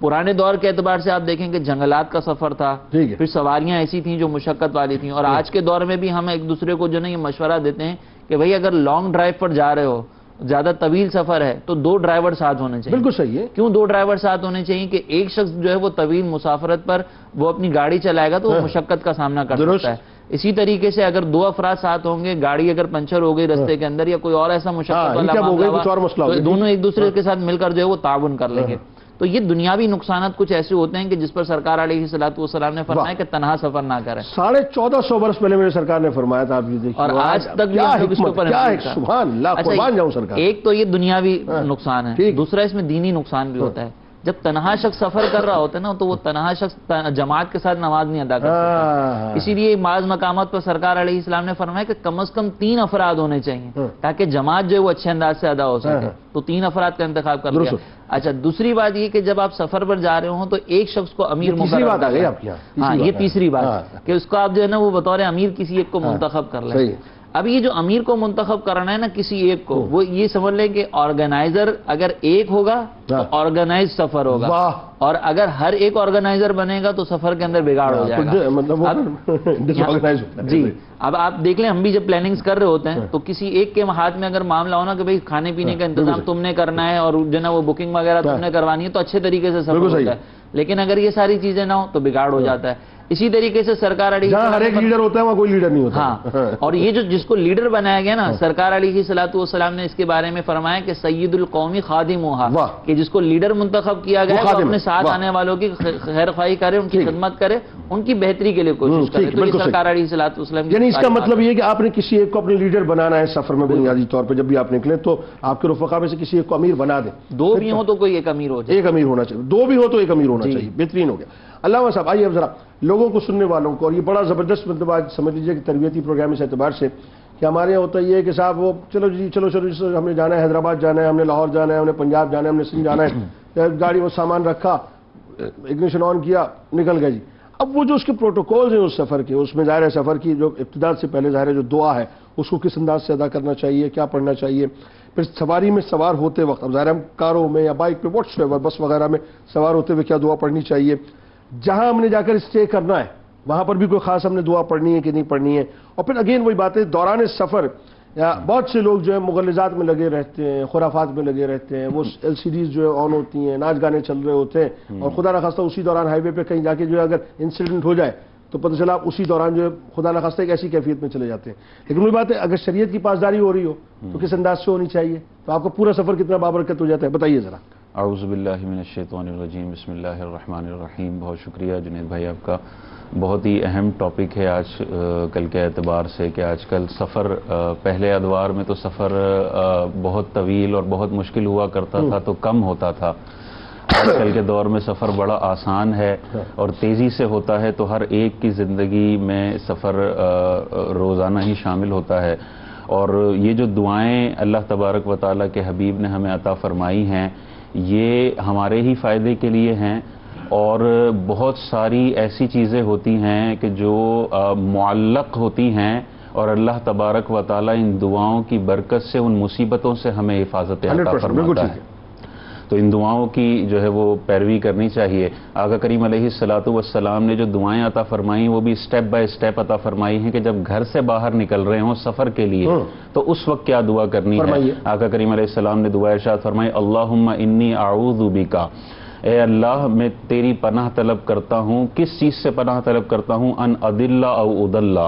پرانے دور کے اعتبار سے آپ دیکھیں کہ جنگلات کا سفر تھا، پھر سواریاں ایسی تھیں جو مشقت والی تھیں، اور آج کے دور میں بھی ہم ایک دوسرے کو جو ہے یہ مشورہ دیتے ہیں کہ بھئی اگر لانگ ڈرائیو پر جا رہے ہو، زیادہ طویل سفر ہے، تو 2 ڈرائیور ساتھ ہونے چاہیے. بالکل صحیح ہے. کیوں 2 ڈرائیور ساتھ ہونے چاہیے؟ کہ ایک شخص جو ہے وہ طویل مسافرت پر وہ اپنی گاڑی چلائے گا تو وہ مشقت کا سامنا کر سکتا ہے. اسی طریقے سے اگر 2 افراد ساتھ ہوں گے، گاڑی اگر پنچر ہو گئی رستے کے اندر یا کوئی اور ایسا مشقت والا معاملہ ہوا، تو دونوں ایک دوسرے کے ساتھ مل کر جو ہے وہ تعاون کر لیں گے. تو یہ دنیاوی نقصانات کچھ ایسے ہوتے ہیں کہ جس پر سرکار علیہ الصلوۃ والسلام نے فرمایا کہ تنہا سفر نہ کریں. 1450 برس پہلے میرے سرکار نے فرمایا تھا. آپ یہ دیکھیں اور آج تک بھی ہم لوگ اس کے اوپر سبحان اللہ، قربان جاؤں سرکار. ایک تو یہ دنیاوی نقصان ہے، دوسرا اس میں دینی نقصان بھی ہوتا ہے. جب تنہا شخص سفر کر رہا ہوتا ہے نا، تو وہ تنہا شخص جماعت کے ساتھ نماز نہیں ادا کر سکتا. اسی لیے بعض مقامات پر سرکار علیہ السلام نے فرمایا کہ کم از کم 3 افراد ہونے چاہیے تاکہ جماعت جو ہے وہ اچھے انداز سے ادا ہو سکے. تو 3 افراد کا انتخاب کر لیا. اچھا، دوسری بات یہ کہ جب آپ سفر پر جا رہے ہوں تو ایک شخص کو امیر مقرر کر لیں. ہاں، یہ تیسری بات کہ اس کو آپ جو ہے نا وہ بطور امیر کسی ایک کو منتخب کر لیں. اب یہ جو امیر کو منتخب کرنا ہے نا کسی ایک کو، وہ یہ سمجھ لیں کہ آرگنائزر اگر ایک ہوگا تو آرگنائز سفر ہوگا، اور اگر ہر ایک آرگنائزر بنے گا تو سفر کے اندر بگاڑ ہو جائے گا. جی، اب آپ دیکھ لیں، ہم بھی جب پلاننگز کر رہے ہوتے ہیں تو کسی ایک کے ہاتھ میں اگر معاملہ ہونا کہ بھئی کھانے پینے کا انتظام تم نے کرنا ہے اور جو ہے نا وہ بکنگ وغیرہ تم نے کروانی ہے، تو اچھے طریقے سے سفر ہوتا ہے. لیکن اگر یہ ساری چیزیں نہ ہو تو بگاڑ ہو جاتا ہے. اسی طریقے سے سرکار علیہ جہاں ہر ایک لیڈر ہوتا ہے وہاں کوئی لیڈر نہیں ہوتا. ہاں، اور یہ جو جس کو لیڈر بنایا گیا نا، سرکار علیہ الصلوۃ والسلام نے اس کے بارے میں فرمایا کہ سید القومی خادمھا، کہ جس کو لیڈر منتخب کیا گیا ہے وہ اپنے ساتھ آنے والوں کی خیر خواہی کرے، ان کی خدمت کرے، ان کی بہتری کے لیے کوشش کرے. تو یہ سرکار علیہ الصلوۃ والسلام، یعنی اس کا مطلب یہ کہ آپ نے کسی ایک کو اپنے لیڈر بنانا ہے سفر میں. بنیادی طور پہ جب بھی آپ نکلیں تو آپ کے رفقا میں سے کسی ایک کو امیر بنا دیں. 2 بھی ہوں تو کوئی ایک امیر ہو جائے. ایک امیر ہونا چاہیے، 2 بھی ہو تو ایک امیر ہونا چاہیے. بہترین ہو گیا. علامہ صاحب آئیے اب ذرا لوگوں کو، سننے والوں کو، اور یہ بڑا زبردست مطلب آج سمجھ لیجیے کہ تربیتی پروگرام اس اعتبار سے کہ ہمارے یہاں ہوتا یہ ہے کہ صاحب وہ چلو ہم نے جانا ہے حیدرآباد جانا ہے، ہم نے لاہور جانا ہے، ہم نے پنجاب جانا ہے، ہم نے سندھ جانا ہے، گاڑی میں سامان رکھا، اگنیشن آن کیا، نکل گئے جی. اب وہ جو اس کے پروٹوکولز ہیں اس سفر کے، اس میں ظاہر ہے سفر کی جو ابتدا سے پہلے ظاہر ہے جو دعا ہے اس کو کس انداز سے ادا کرنا چاہیے، کیا پڑھنا چاہیے. پھر سواری میں سوار ہوتے وقت، اب ظاہر ہم کاروں میں یا بائک پہ واٹس ایور بس وغیرہ میں سوار ہوتے ہوئے کیا دعا پڑھنی چاہیے. جہاں ہم نے جا کر اسٹے کرنا ہے وہاں پر بھی کوئی خاص ہم نے دعا پڑھنی ہے کہ نہیں پڑھنی ہے. اور پھر اگین وہی بات ہے، دوران سفر یا بہت سے لوگ جو ہے مغلظات میں لگے رہتے ہیں، خرافات میں لگے رہتے ہیں، وہ LCDs جو ہے آن ہوتی ہیں، ناچ گانے چل رہے ہوتے ہیں، اور خدا نخواستہ اسی دوران ہائی وے پہ کہیں جا کے جو ہے اگر انسیڈنٹ ہو جائے تو پتہ چلا آپ اسی دوران جو ہے خدا نخواستہ ایک ایسی کیفیت میں چلے جاتے ہیں. لیکن وہی بات ہے اگر شریعت کی پاسداری ہو رہی ہو تو کس انداز سے ہونی چاہیے، تو آپ کا پورا سفر کتنا بابرکت ہو جاتا ہے، بتائیے ذرا. اعوذ باللہ من الشیطان الرجیم، بسم اللہ الرحمن الرحیم. بہت شکریہ جنید بھائی آپ کا. بہت ہی اہم ٹاپک ہے آج کل کے اعتبار سے کہ آج کل سفر، پہلے ادوار میں تو سفر بہت طویل اور بہت مشکل ہوا کرتا تھا تو کم ہوتا تھا. آج کل کے دور میں سفر بڑا آسان ہے اور تیزی سے ہوتا ہے، تو ہر ایک کی زندگی میں سفر روزانہ ہی شامل ہوتا ہے. اور یہ جو دعائیں اللہ تبارک و تعالیٰ کے حبیب نے ہمیں عطا فرمائی ہیں یہ ہمارے ہی فائدے کے لیے ہیں. اور بہت ساری ایسی چیزیں ہوتی ہیں کہ جو معلق ہوتی ہیں اور اللہ تبارک و تعالیٰ ان دعاؤں کی برکت سے ان مصیبتوں سے ہمیں حفاظت عطا فرماتا ہے. تو ان دعاؤں کی جو ہے وہ پیروی کرنی چاہیے. آقا کریم علیہ الصلوۃ والسلام نے جو دعائیں عطا فرمائی وہ بھی اسٹیپ بائی اسٹیپ عطا فرمائی ہیں کہ جب گھر سے باہر نکل رہے ہوں سفر کے لیے تو اس وقت کیا دعا کرنی ہے. آقا کریم علیہ السلام نے دعا ارشاد فرمائی، اللہم انی اعوذ بکا، اے اللہ میں تیری پناہ طلب کرتا ہوں. کس چیز سے پناہ طلب کرتا ہوں؟ ان اضل او اضل،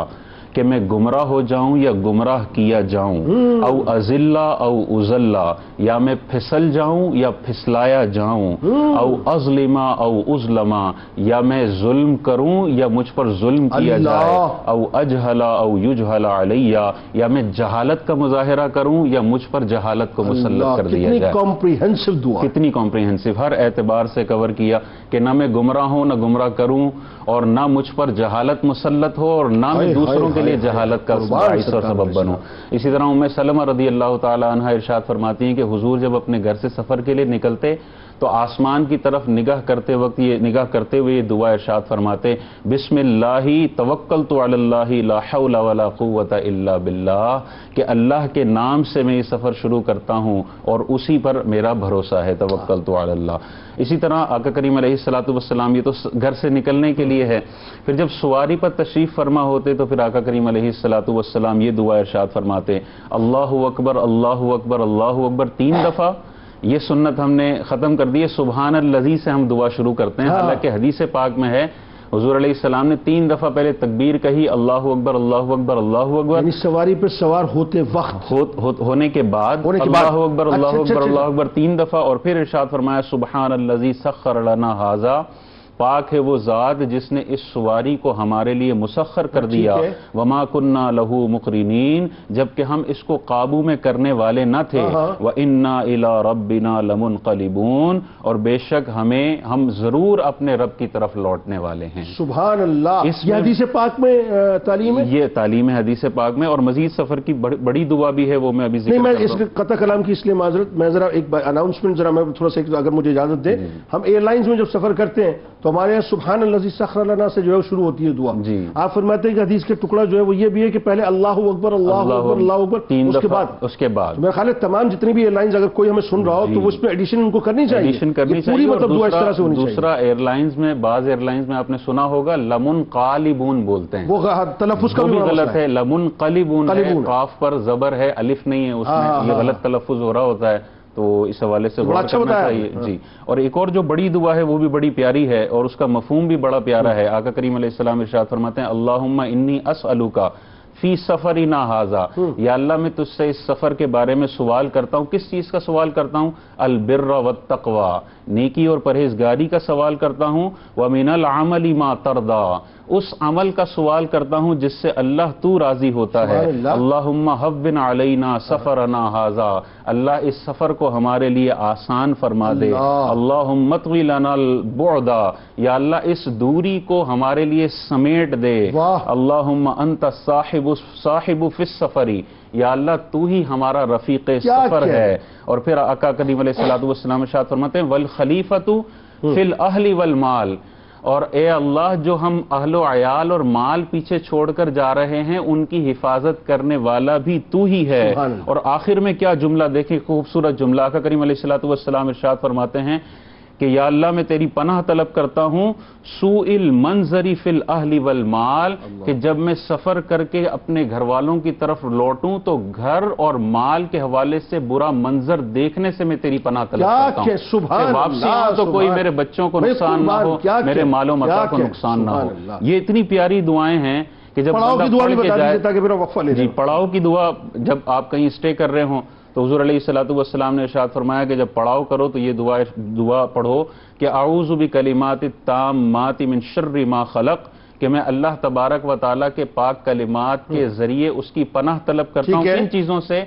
کہ میں گمراہ ہو جاؤں یا گمراہ کیا جاؤں، او ازلہ او ازلہ، یا میں پھسل جاؤں یا پھسلایا جاؤں، او ازلما او ازلما، یا میں ظلم کروں یا مجھ پر ظلم کیا جائے، او اجہلا او یجہلا علیہ، یا میں جہالت کا مظاہرہ کروں یا مجھ پر جہالت کو مسلط کر دیا جائے۔ کتنی کمپریہنسو دعا، کتنی کمپریہنسو، ہر اعتبار سے کور کیا کہ نہ میں گمراہ ہوں نہ گمراہ کروں، اور نہ مجھ پر جہالت مسلط ہو، اور نہ میں دوسروں کے لیے جہالت کا باعث اور سبب بنوں۔ اسی طرح ام سلمہ رضی اللہ تعالی عنہا ارشاد فرماتی ہیں کہ حضور جب اپنے گھر سے سفر کے لیے نکلتے تو آسمان کی طرف نگاہ کرتے ہوئے یہ دعا ارشاد فرماتے، بسم اللہ توکلت علی اللہ لا حول ولا قوت الا باللہ، کہ اللہ کے نام سے میں یہ سفر شروع کرتا ہوں اور اسی پر میرا بھروسہ ہے، توکلت علی اللہ۔ اسی طرح آقا کریم علیہ الصلوۃ والسلام، یہ تو گھر سے نکلنے کے لیے ہے، پھر جب سواری پر تشریف فرما ہوتے تو پھر آقا کریم علیہ الصلوۃ والسلام یہ دعا ارشاد فرماتے، اللہ اکبر اللہ اکبر اللہ اکبر 3 دفعہ۔ یہ سنت ہم نے ختم کر دی ہے، سبحان الذی سے ہم دعا شروع کرتے ہیں، حالانکہ حدیث پاک میں ہے حضور علیہ السلام نے 3 دفعہ پہلے تکبیر کہی، اللہ اکبر اللہ اکبر اللہ اکبر، یعنی سواری پر سوار ہوتے وقت ہونے کے بعد اللہ اکبر اللہ اکبر اللہ اکبر 3 دفعہ، اور پھر ارشاد فرمایا سبحان الذی سخر لنا ھذا، پاک ہے وہ ذات جس نے اس سواری کو ہمارے لیے مسخر کر دیا، وما کننا لہو مقرنین، جبکہ ہم اس کو قابو میں کرنے والے نہ تھے، وَإِنَّا إِلَىٰ رَبِّنَا لَمُنْقَلِبُونَ، اور بے شک ہم ضرور اپنے رب کی طرف لوٹنے والے ہیں۔ سبحان اللہ، یہ حدیث پاک میں تعلیم ہے، یہ تعلیم ہے حدیث پاک میں، اور مزید سفر کی بڑی دعا بھی ہے، وہ میں ابھی ذکر کرتا ہوں۔ نہیں، میں اس قطع کلام کی اس لیے معذرت، میں ذرا ایک اناؤنسمنٹ میں تھوڑا سا اگر مجھے اجازت دیں، ہم ایئر لائنز میں جب سفر کرتے ہیں تو ہمارے یہاں سبحان الذی سخر لنا سے جو ہے شروع ہوتی ہے دعا۔ آپ فرماتے ہیں کہ حدیث کے ٹکڑا جو ہے وہ یہ بھی ہے کہ پہلے اللہ اکبر اللہ اکبر اللہ اکبر، اس کے بعد میرا خیال ہے تمام جتنی بھی ایئر لائنز اگر کوئی ہمیں سن رہا ہو تو اس پہ ایڈیشن ان کو کرنی چاہیے، پوری مطلب دعا اس طرح سے ہونی چاہیے۔ دوسرا ایئر لائنز میں، بعض ایئر لائنز میں آپ نے سنا ہوگا لمنقلبون بولتے ہیں، وہ تلفظ کا بھی غلط ہے، لمنقلبون ہے، قاف پر زبر ہے، الف نہیں ہے اس میں، یہ غلط تلفظ ہو رہا ہوتا ہے، تو اس حوالے سے غور کرنا چاہیے۔ جی، اور ایک اور جو بڑی دعا ہے وہ بھی بڑی پیاری ہے، اور اس کا مفہوم بھی بڑا پیارا ہے۔ آقا کریم علیہ السلام ارشاد فرماتے ہیں، اللہم انی اسألک فی سفرنا ھذا، یا اللہ میں تجھ سے اس سفر کے بارے میں سوال کرتا ہوں۔ کس چیز کا سوال کرتا ہوں؟ البر والتقوی، نیکی اور پرہیزگاری کا سوال کرتا ہوں، ومن العمل ما ترضی، اس عمل کا سوال کرتا ہوں جس سے اللہ تو راضی ہوتا ہے۔ اللہم ہون علینا سفرنا ھذا، اللہ اس سفر کو ہمارے لیے آسان فرما دے۔ اللہم اطوی لنا البعد، یا اللہ اس دوری کو ہمارے لیے سمیٹ دے۔ اللہم انت صاحب فی السفر، یا اللہ تو ہی ہمارا رفیق سفر ہے۔ اور پھر آقا کریم علیہ الصلوۃ والسلام ارشاد فرماتے ہیں، والخلیفۃ فی الاہل والمال، اور اے اللہ جو ہم اہل و عیال اور مال پیچھے چھوڑ کر جا رہے ہیں ان کی حفاظت کرنے والا بھی تو ہی ہے۔ اور آخر میں کیا جملہ دیکھیں، خوبصورت جملہ، آقا کریم علیہ الصلوۃ والسلام ارشاد فرماتے ہیں کہ یا اللہ میں تیری پناہ طلب کرتا ہوں سوء المنظر فی الاہل والمال، کہ جب میں سفر کر کے اپنے گھر والوں کی طرف لوٹوں تو گھر اور مال کے حوالے سے برا منظر دیکھنے سے میں تیری پناہ طلب کرتا ہوں، کہ واپسی ہوں تو کوئی میرے بچوں کو نقصان نہ ہو، میرے مال و متاع کو نقصان نہ ہو۔ یہ اتنی پیاری دعائیں ہیں کہ جب پڑاؤ کی دعا بھی بتا دیجیے تاکہ میرا وقفہ لے جائے۔ جی، پڑاؤ کی دعا جب آپ کہیں اسٹے کر رہے ہوں تو حضور علیہ الصلوۃ والسلام نے ارشاد فرمایا کہ جب پڑاؤ کرو تو یہ دعا پڑھو کہ اعوذ بکلمات التامات من شر ما خلق، کہ میں اللہ تبارک و تعالیٰ کے پاک کلمات کے ذریعے اس کی پناہ طلب کرتا ہوں ان چیزوں سے،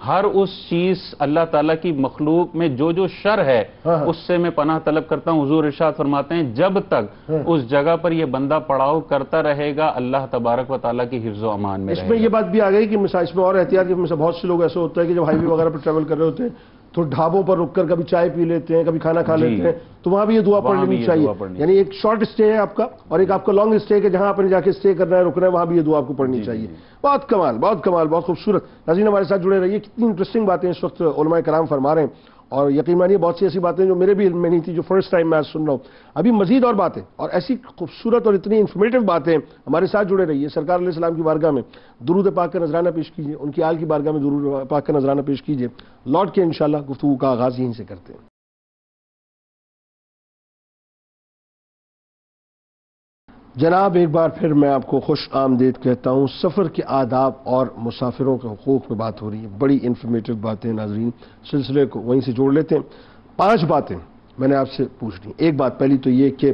ہر اس چیز اللہ تعالیٰ کی مخلوق میں جو شر ہے اس سے میں پناہ طلب کرتا ہوں۔ حضور ارشاد فرماتے ہیں جب تک اس جگہ پر یہ بندہ پڑاؤ کرتا رہے گا اللہ تبارک و تعالیٰ کی حفظ و امان میں رہے گا۔ اس میں یہ بات بھی آ گئی کہ اس میں اور احتیاط کی، بہت سے لوگ ایسے ہوتا ہے کہ جب ہائی وے وغیرہ پر ٹریول کر رہے ہوتے ہیں تو ڈھابوں پر رک کر کبھی چائے پی لیتے ہیں، کبھی کھانا کھا لیتے ہیں، تو وہاں بھی یہ دعا پڑھ لینی چاہیے۔ یعنی ایک شارٹ اسٹے ہے آپ کا اور ایک آپ کا لانگ اسٹے ہے، جہاں آپ نے جا کے اسٹے کرنا ہے، رکنا ہے، وہاں بھی یہ دعا آپ کو پڑھنی چاہیے۔ بہت کمال، بہت کمال، بہت خوبصورت۔ ناظرین ہمارے ساتھ جڑے رہیے، کتنی انٹرسٹنگ باتیں اس وقت علماء کرام فرما رہے ہیں، اور یقین مانیے بہت سی ایسی باتیں جو میرے بھی علم میں نہیں تھی، جو فرسٹ ٹائم میں سن رہا ہوں۔ ابھی مزید اور باتیں اور ایسی خوبصورت اور اتنی انفارمیٹیو باتیں، ہمارے ساتھ جڑے رہیے۔ سرکار علیہ السلام کی بارگاہ میں درود پاک کا نذرانہ پیش کیجیے، ان کی آل کی بارگاہ میں درود پاک کا نذرانہ پیش کیجیے۔ لوٹ کے انشاءاللہ گفتگو کا آغاز یہیں سے کرتے ہیں۔ جناب ایک بار پھر میں آپ کو خوش آمدید کہتا ہوں. سفر کے آداب اور مسافروں کے حقوق پہ بات ہو رہی ہے. بڑی انفارمیٹو باتیں ناظرین, سلسلے کو وہیں سے جوڑ لیتے ہیں. 5 باتیں میں نے آپ سے پوچھنی. ایک بات پہلی تو یہ کہ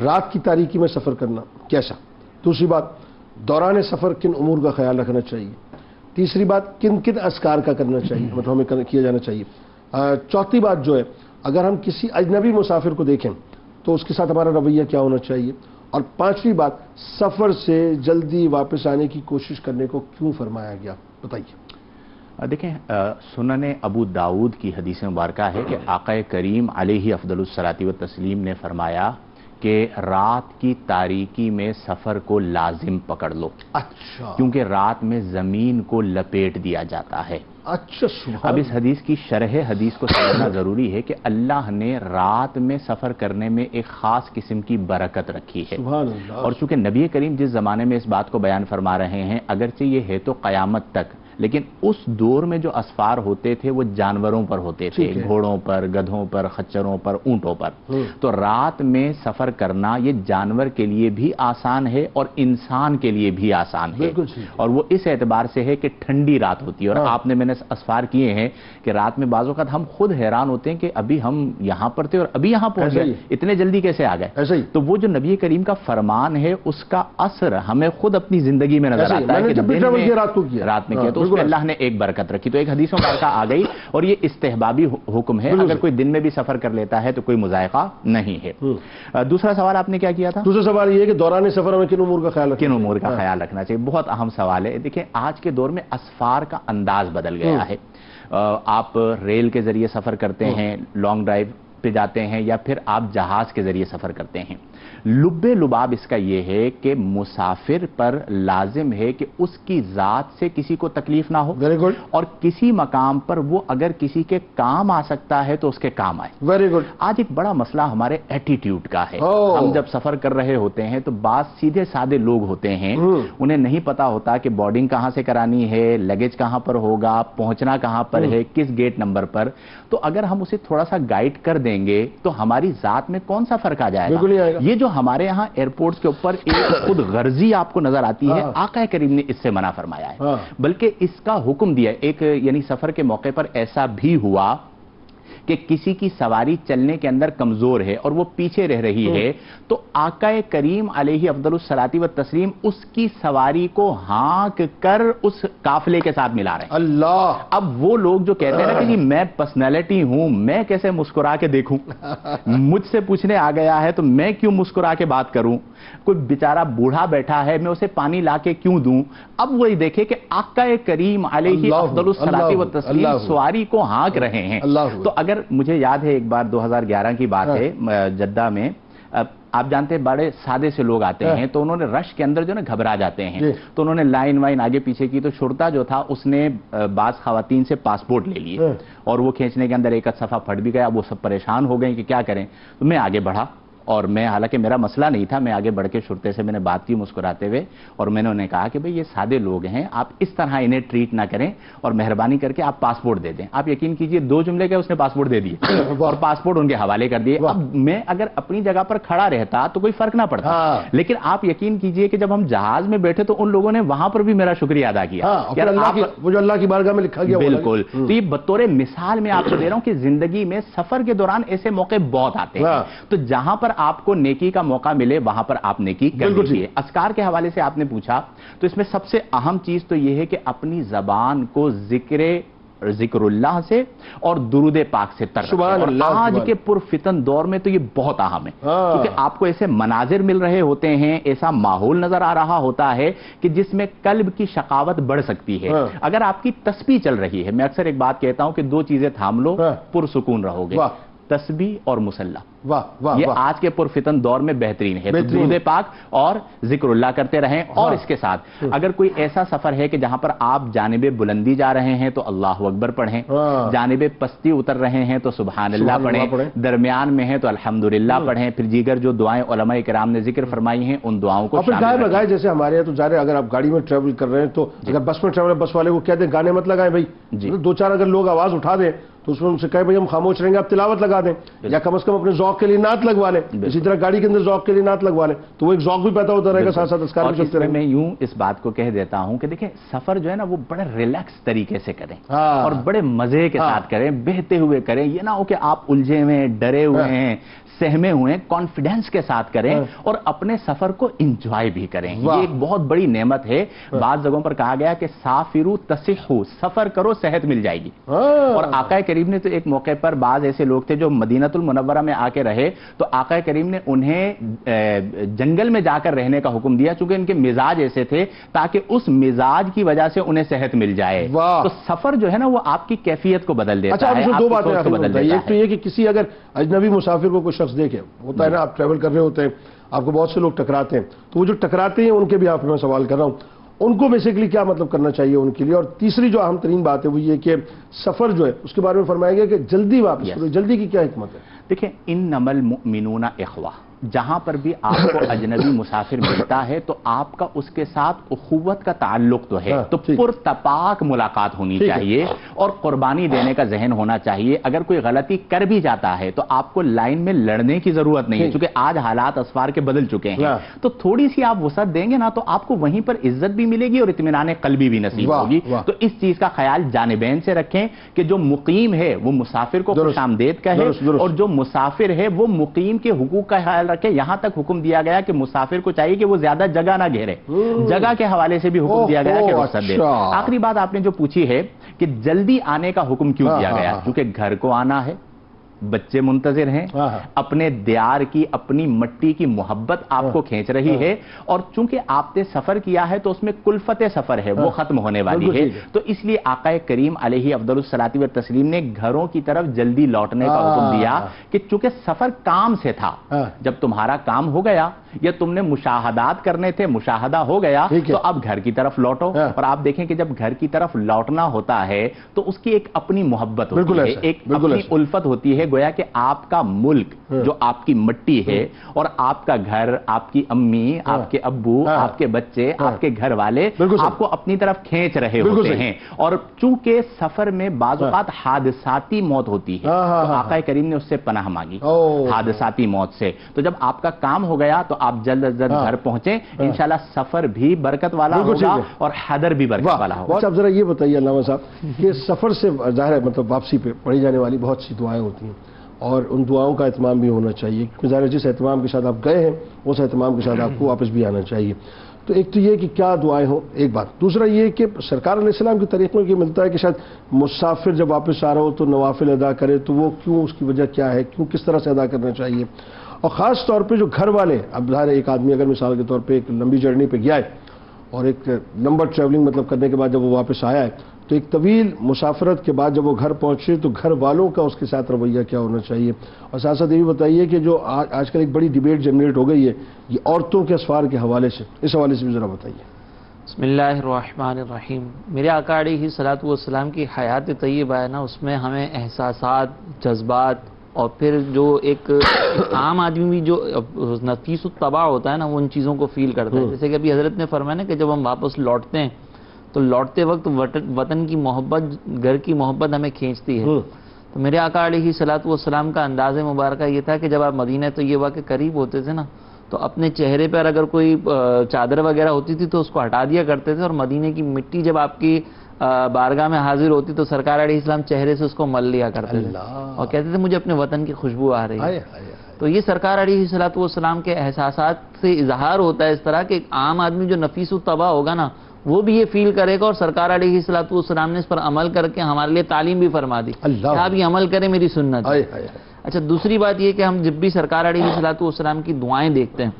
رات کی تاریکی میں سفر کرنا کیسا. دوسری بات, دوران سفر کن امور کا خیال رکھنا چاہیے. تیسری بات, کن کن اذکار کا کرنا چاہیے, مطلب ہمیں کیا جانا چاہیے. چوتھی بات جو ہے, اگر ہم کسی اجنبی مسافر کو دیکھیں تو اس کے ساتھ ہمارا رویہ کیا ہونا چاہیے. اور 5ویں بات, سفر سے جلدی واپس آنے کی کوشش کرنے کو کیوں فرمایا گیا, بتائیے. دیکھیں, سنن ابو داؤد کی حدیث مبارکہ ہے کہ آقا کریم علیہ افضل الصلاۃ والتسلیم نے فرمایا کہ رات کی تاریکی میں سفر کو لازم پکڑ لو. اچھا. کیونکہ رات میں زمین کو لپیٹ دیا جاتا ہے. اچھا. اب اس حدیث کی شرح حدیث کو سمجھنا ضروری ہے کہ اللہ نے رات میں سفر کرنے میں ایک خاص قسم کی برکت رکھی ہے. سبحان اللہ. اور چونکہ نبی کریم جس زمانے میں اس بات کو بیان فرما رہے ہیں, اگرچہ یہ ہے تو قیامت تک, لیکن اس دور میں جو اسفار ہوتے تھے وہ جانوروں پر ہوتے تھے, گھوڑوں پر, گدھوں پر, خچروں پر, اونٹوں پر. تو رات میں سفر کرنا یہ جانور کے لیے بھی آسان ہے اور انسان کے لیے بھی آسان ہے. اور وہ اس اعتبار سے ہے کہ ٹھنڈی رات ہوتی ہے. اور آپ نے, میں نے اسفار کیے ہیں کہ رات میں بعض اوقات ہم خود حیران ہوتے ہیں کہ ابھی ہم یہاں پر تھے اور ابھی یہاں پہنچ گئے, اتنے جلدی کیسے آ گئے. تو وہ جو نبی کریم کا فرمان ہے اس کا اثر ہمیں خود اپنی زندگی میں نظر آتا ہے کہ رات میں کیا. تو اللہ نے ایک برکت رکھی. تو ایک حدیث مبارکہ آ گئی اور یہ استحبابی حکم ہے. اگر کوئی دن میں بھی سفر کر لیتا ہے تو کوئی مذائقہ نہیں ہے. دوسرا سوال آپ نے کیا کیا تھا؟ دوسرا سوال یہ ہے کہ دوران سفر میں کن امور کا خیال رکھنا چاہیے. بہت اہم سوال ہے. دیکھیں, آج کے دور میں اسفار کا انداز بدل گیا ہے. آپ ریل کے ذریعے سفر کرتے ہیں, لانگ ڈرائیو پہ جاتے ہیں, یا پھر آپ جہاز کے ذریعے سفر کرتے ہیں. لب لباب اس کا یہ ہے کہ مسافر پر لازم ہے کہ اس کی ذات سے کسی کو تکلیف نہ ہو. Very good. اور کسی مقام پر وہ اگر کسی کے کام آ سکتا ہے تو اس کے کام آئے. Very good. آج ایک بڑا مسئلہ ہمارے ایٹیٹیوڈ کا ہے. ہم جب سفر کر رہے ہوتے ہیں تو بعض سیدھے سادے لوگ ہوتے ہیں, انہیں نہیں پتا ہوتا کہ بورڈنگ کہاں سے کرانی ہے, لگیج کہاں پر ہوگا, پہنچنا کہاں پر ہے, کس گیٹ نمبر پر. تو اگر ہم اسے تھوڑا سا گائیڈ کر دیں گے تو ہماری ذات میں کون سا فرق آ جائے گا. یہ جو ہمارے یہاں ایئرپورٹس کے اوپر ایک خود غرضی آپ کو نظر آتی ہے, آقا کریم نے اس سے منع فرمایا ہے, بلکہ اس کا حکم دیا. ایک یعنی سفر کے موقع پر ایسا بھی ہوا کہ کسی کی سواری چلنے کے اندر کمزور ہے اور وہ پیچھے رہ رہی ہے, تو آقا کریم علیہ افضل الصلاۃ والتسلیم اس کی سواری کو ہانک کر اس قافلے کے ساتھ ملا رہے ہیں. اللہ. اب وہ لوگ جو کہتے ہیں نا کہ میں پرسنالٹی ہوں, میں کیسے مسکرا کے دیکھوں, مجھ سے پوچھنے آ گیا ہے تو میں کیوں مسکرا کے بات کروں, کوئی بیچارہ بوڑھا بیٹھا ہے میں اسے پانی لا کے کیوں دوں. اب وہی دیکھے کہ آقا کریم علیہ افضل الصلاۃ والتسلیم سواری کو ہانک رہے ہیں. تو اگر مجھے یاد ہے ایک بار 2011 کی بات ہے, جدہ میں, آپ جانتے ہیں بڑے سادے سے لوگ آتے ہیں تو انہوں نے رش کے اندر جو نا گھبرا جاتے ہیں, تو انہوں نے لائن وائن آگے پیچھے کی. تو شرطا جو تھا اس نے بعض خواتین سے پاسپورٹ لے لیے اور وہ کھینچنے کے اندر ایک صفحہ پھٹ بھی گیا. وہ سب پریشان ہو گئے کہ کیا کریں. تو میں آگے بڑھا اور میں, حالانکہ میرا مسئلہ نہیں تھا, میں آگے بڑھ کے شرطے سے میں نے بات کی مسکراتے ہوئے, اور میں نے انہیں کہا کہ بھئی یہ سادے لوگ ہیں, آپ اس طرح انہیں ٹریٹ نہ کریں اور مہربانی کر کے آپ پاسپورٹ دے دیں. آپ یقین کیجئے 2 جملے کے اس نے پاسپورٹ دے دیے اور پاسپورٹ ان کے حوالے کر دیے. اب میں اگر اپنی جگہ پر کھڑا رہتا تو کوئی فرق نہ پڑتا, لیکن آپ یقین کیجئے کہ جب ہم جہاز میں بیٹھے تو ان لوگوں نے وہاں پر بھی میرا شکریہ ادا کیا. وہ جو اللہ کی بارگاہ میں لکھا گیا. بالکل. تو یہ بطور مثال میں آپ کو دے رہا ہوں کہ زندگی میں سفر کے دوران ایسے موقع بہت آتے ہیں, تو جہاں پر آپ کو نیکی کا موقع ملے وہاں پر آپ نیکی کر لیجیے. اذکار کے حوالے سے آپ نے پوچھا, تو اس میں سب سے اہم چیز تو یہ ہے کہ اپنی زبان کو ذکر اللہ سے اور درود پاک سے تر رکھیں. اور آج کے پرفتن دور میں تو یہ بہت اہم ہے, کیونکہ آپ کو ایسے مناظر مل رہے ہوتے ہیں, ایسا ماحول نظر آ رہا ہوتا ہے کہ جس میں قلب کی شقاوت بڑھ سکتی ہے. اگر آپ کی تسبیح چل رہی ہے, میں اکثر ایک بات کہتا ہوں کہ 2 چیزیں تھام لو, پرسکون رہو گے, تسبیح اور مصلی. یہ آج کے پرفتن دور میں بہترین ہے. درود پاک اور ذکر اللہ کرتے رہیں. اور اس کے ساتھ اگر کوئی ایسا سفر ہے کہ جہاں پر آپ جانب بلندی جا رہے ہیں تو اللہ اکبر پڑھیں, جانب پستی اتر رہے ہیں تو سبحان اللہ پڑھیں, درمیان میں ہیں تو الحمدللہ پڑھیں. پھر دیگر جو دعائیں علماء کرام نے ذکر فرمائی ہیں ان دعاؤں کو شامل لگائیں. جیسے ہمارے یہاں تو ظاہر ہے اگر آپ گاڑی میں ٹریول کر رہے ہیں تو اگر بس میں ٹریول, بس والے کو کہہ دیں گانے مت لگائیں بھائی, 2-4 اگر لوگ آواز اٹھا دیں تو اس میں ان سے کہے بھائی ہم خاموش رہیں گے، آپ تلاوت لگا دیں، یا کم از کم اپنے ذوق کے لیے نعت لگوا لیں، اسی طرح گاڑی کے اندر ذوق کے لیے نعت لگوا لیں، تو وہ ایک ذوق بھی پیدا ہوتا رہے گا، ساتھ ساتھ اذکار بھی چلتے رہیں گے۔ میں یوں اس بات کو کہہ دیتا ہوں کہ دیکھیں سفر جو ہے نا وہ بڑے ریلیکس طریقے سے کریں اور بڑے مزے کے ساتھ کریں، بہتے ہوئے کریں، یہ نہ ہو کہ آپ الجھے ہوئے ہیں، ڈرے ہوئے ہیں، سہمے ہوئے ہیں، کانفیڈنس کے ساتھ کریں اور اپنے سفر کو انجوائے بھی کریں۔ یہ ایک بہت بڑی نعمت ہے۔ بعض جگہوں پر کہا گیا کہ سافروا تصحوا، سفر کرو صحت مل جائے گی۔ اور آقا کریم نے تو ایک موقع پر بعض ایسے لوگ تھے جو مدینہ المنورہ میں آ کے رہے، تو آقا کریم نے انہیں جنگل میں جا کر رہنے کا حکم دیا چونکہ ان کے مزاج ایسے تھے تاکہ اس مزاج کی وجہ سے انہیں صحت مل جائے۔ تو سفر جو ہے نا وہ آپ کی کیفیت کو بدل دیتا ہے۔ دو باتیں ایک تو یہ کہ کسی اگر اجنبی مسافر کو کوئی شخص دیکھے، ہوتا ہے نا آپ ٹریول کر رہے ہوتے ہیں، آپ کو بہت سے لوگ ٹکراتے ہیں، تو وہ جو ٹکراتے ہیں ان کے بھی آپ میں سوال کر رہا ہوں، ان کو بیسیکلی کیا مطلب کرنا چاہیے ان کے لیے؟ اور تیسری جو اہم ترین بات ہے وہ یہ کہ سفر جو ہے اس کے بارے میں فرمایا گیا کہ جلدی واپس کرو، جلدی کی کیا حکمت ہے؟ دیکھیں انما المؤمنون اخوہ، جہاں پر بھی آپ کو اجنبی مسافر ملتا ہے تو آپ کا اس کے ساتھ اخوت کا تعلق تو ہے، تو پرتپاک ملاقات ہونی چاہیے اور قربانی دینے کا ذہن ہونا چاہیے۔ اگر کوئی غلطی کر بھی جاتا ہے تو آپ کو لائن میں لڑنے کی ضرورت نہیں ہے، چونکہ آج حالات اسفار کے بدل چکے ہیں، تو تھوڑی سی آپ وسعت دیں گے نا تو آپ کو وہیں پر عزت بھی ملے گی اور اطمینان قلبی بھی نصیب ہوگی۔ تو اس چیز کا خیال جانبین سے رکھیں کہ جو مقیم ہے وہ مسافر کو خوش آمدید کہے اور جو مسافر ہے وہ مقیم کے حقوق کا خیال رکھے۔ یہاں تک حکم دیا گیا کہ مسافر کو چاہیے کہ وہ زیادہ جگہ نہ گھیرے، جگہ کے حوالے سے بھی حکم دیا گیا کہ رخصت دے۔ آخری بات آپ نے جو پوچھی ہے کہ جلدی آنے کا حکم کیوں دیا گیا، کیونکہ گھر کو آنا ہے، بچے منتظر ہیں، اپنے دیار کی اپنی مٹی کی محبت آپ کو کھینچ رہی ہے، اور چونکہ آپ نے سفر کیا ہے تو اس میں کلفت سفر ہے وہ ختم ہونے والی ہے، تو اس لیے آقا کریم علیہ افضل الصلاۃ والتسلیم نے گھروں کی طرف جلدی لوٹنے کا حکم دیا کہ چونکہ سفر کام سے تھا، جب تمہارا کام ہو گیا یا تم نے مشاہدات کرنے تھے، مشاہدہ ہو گیا تو اب گھر کی طرف لوٹو۔ اور آپ دیکھیں کہ جب گھر کی طرف لوٹنا ہوتا ہے تو اس کی ایک اپنی محبت ہوتی ہے، ایک اپنی الفت ہوتی ہے، گویا کہ آپ کا ملک جو آپ کی مٹی ہے اور آپ کا گھر، آپ کی امی، آپ کے ابو، آپ کے بچے، آپ کے گھر والے آپ کو اپنی طرف کھینچ رہے ہوتے ہیں۔ اور چونکہ سفر میں بعض اوقات حادثاتی موت ہوتی ہے تو آقا کریم نے اس سے پناہ مانگی، حادثاتی موت سے۔ تو جب آپ کا کام ہو گیا تو آپ جلد از جلد گھر پہنچیں، انشاءاللہ سفر بھی برکت والا ہوگا اور حیدر بھی برکت والا ہوگا۔ اچھا اب ذرا یہ بتائیے علامہ صاحب کہ سفر سے ظاہر ہے مطلب واپسی پہ پڑھی جانے والی بہت سی دعائیں ہوتی ہیں اور ان دعاؤں کا اہتمام بھی ہونا چاہیے، کیونکہ ظاہر جس اہتمام کے ساتھ آپ گئے ہیں اس اہتمام کے ساتھ آپ کو واپس بھی آنا چاہیے۔ تو ایک تو یہ کہ کیا دعائیں ہوں، ایک بات، دوسرا یہ کہ سرکار علیہ السلام کی طریق میں یہ ملتا ہے کہ شاید مسافر جب واپس آ رہا ہو تو نوافل ادا کرے، تو وہ کیوں، اس کی وجہ کیا ہے، کیوں، کس طرح سے ادا کرنا چاہیے؟ اور خاص طور پہ جو گھر والے، اب ظاہر ایک آدمی اگر مثال کے طور پہ ایک لمبی جرنی پہ گیا ہے اور ایک لمبا ٹریولنگ مطلب کرنے کے بعد جب وہ واپس آیا ہے تو ایک طویل مسافرت کے بعد جب وہ گھر پہنچے تو گھر والوں کا اس کے ساتھ رویہ کیا ہونا چاہیے؟ اور ساتھ ساتھ یہ بھی بتائیے کہ جو آج کل ایک بڑی ڈیبیٹ جنریٹ ہو گئی ہے یہ عورتوں کے اسفار کے حوالے سے، اس حوالے سے بھی ذرا بتائیے۔ بسم اللہ الرحمن الرحیم۔ میرے آقا علیہ الصلوۃ والسلام کی حیات طیبہ ہے نا، اس میں ہمیں احساسات، جذبات اور پھر جو ایک عام آدمی بھی جو نفیس الطبع ہوتا ہے نا وہ ان چیزوں کو فیل کرتا ہے۔ جیسے کہ ابھی حضرت نے فرمایا نا کہ جب ہم واپس لوٹتے ہیں تو لوٹتے وقت وطن کی محبت، گھر کی محبت ہمیں کھینچتی ہے۔ تو میرے آقا علیہ الصلوۃ والسلام کا انداز مبارکہ یہ تھا کہ جب آپ مدینہ طیبہ کے قریب ہوتے تھے نا تو اپنے چہرے پر اگر کوئی چادر وغیرہ ہوتی تھی تو اس کو ہٹا دیا کرتے تھے، اور مدینے کی مٹی جب آپ کی بارگاہ میں حاضر ہوتی تو سرکار علیہ السلام چہرے سے اس کو مل لیا کرتے تھے اور کہتے تھے مجھے اپنے وطن کی خوشبو آ رہی ہے۔ تو یہ سرکار علیہ الصلوۃ والسلام کے احساسات سے اظہار ہوتا ہے اس طرح کہ ایک عام آدمی جو نفیس الطبع ہوگا نا وہ بھی یہ فیل کرے گا، اور سرکار علیہ الصلوۃ والسلام نے اس پر عمل کر کے ہمارے لیے تعلیم بھی فرما دی کہ آپ یہ عمل کریں، میری سنت ہے۔ اچھا دوسری بات یہ کہ ہم جب بھی سرکار علیہ الصلوۃ والسلام کی دعائیں دیکھتے ہیں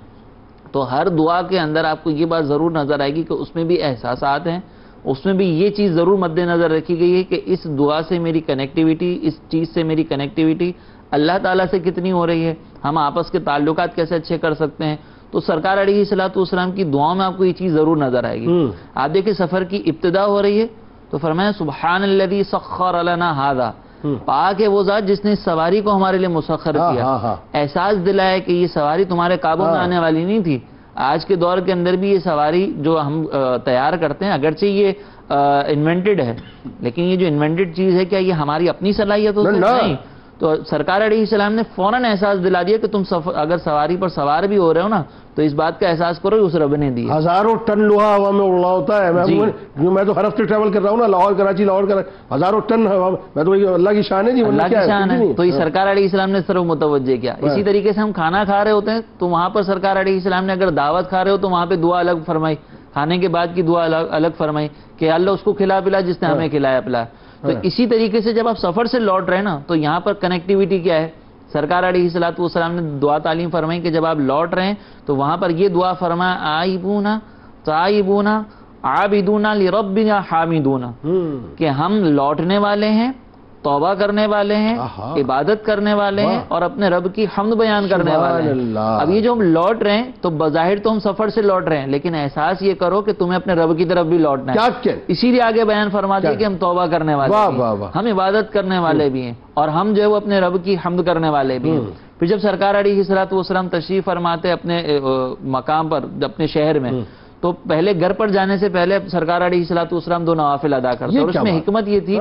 تو ہر دعا کے اندر آپ کو یہ بات ضرور نظر آئے گی کہ اس میں بھی احساسات ہیں، اس میں بھی یہ چیز ضرور مد نظر رکھی گئی ہے کہ اس دعا سے میری کنیکٹیوٹی، اس چیز سے میری کنیکٹیوٹی اللہ تعالیٰ سے کتنی ہو رہی ہے، ہم آپس کے تعلقات کیسے اچھے کر سکتے ہیں۔ تو سرکار علیہ الصلوۃ والسلام کی دعاؤں میں آپ کو یہ چیز ضرور نظر آئے گی۔ آپ دیکھیں سفر کی ابتدا ہو رہی ہے تو فرمایا سبحان الذی سخر لنا ھذا، پاک ہے وہ ذات جس نے اس سواری کو ہمارے لیے مسخر کیا، احساس دلایا کہ یہ سواری تمہارے قابو میں آنے والی نہیں تھی، آج کے دور کے اندر بھی یہ سواری جو ہم تیار کرتے ہیں، اگرچہ یہ انوینٹڈ ہے، لیکن یہ جو انوینٹڈ چیز ہے کیا یہ ہماری اپنی صلاحیت ہو سکتی نہیں؟ تو سرکار علیہ السلام نے فوراً احساس دلا دیا کہ تم اگر سواری پر سوار بھی ہو رہے ہو نا تو اس بات کا احساس کرو اس رب نے دی. ہزاروں ٹن لوہا ہوا میں اڑ رہا ہوتا ہے. میں تو ہر ہفتے ٹریول کر رہا ہوں نا، لاہور کراچی ہزاروں ٹن میں تو اللہ کی شان ہے جی، اللہ کی شان ہے. تو یہ سرکار علیہ السلام نے صرف متوجہ کیا. اسی طریقے سے ہم کھانا کھا رہے ہوتے ہیں تو وہاں پر سرکار علیہ السلام نے اگر دعوت کھا رہے ہو تو وہاں پہ دعا الگ فرمائی، کھانے کے بعد کی دعا الگ فرمائی کہ اللہ اس کو کھلا پلا جس نے ہمیں کھلایا پلا. تو اسی طریقے سے جب آپ سفر سے لوٹ رہے نا تو یہاں پر کنیکٹیوٹی کیا ہے؟ سرکار علیہ السلام نے دعا تعلیم فرمائی کہ جب آپ لوٹ رہے ہیں تو وہاں پر یہ دعا فرمایا آئبونا تائبونا عابدونا لربنا حامدونا، کہ ہم لوٹنے والے ہیں، توبہ کرنے والے ہیں، عبادت کرنے والے ہیں اور اپنے رب کی حمد بیان کرنے والے ہیں. اب یہ جو ہم لوٹ رہے ہیں تو بظاہر تو ہم سفر سے لوٹ رہے ہیں، لیکن احساس یہ کرو کہ تمہیں اپنے رب کی طرف بھی لوٹنا ہے. اسی لیے آگے بیان فرما دیا کہ ہم توبہ کرنے والے ہیں، ہم عبادت کرنے والے بھی ہیں اور ہم جو ہے وہ اپنے رب کی حمد کرنے والے بھی ہیں. پھر جب سرکار علیہ السلام تشریف فرماتے اپنے مقام پر، اپنے شہر میں، تو پہلے گھر پر جانے سے پہلے سرکار علیہ السلام دو نوافل ادا کرتے، اور اس میں حکمت یہ تھی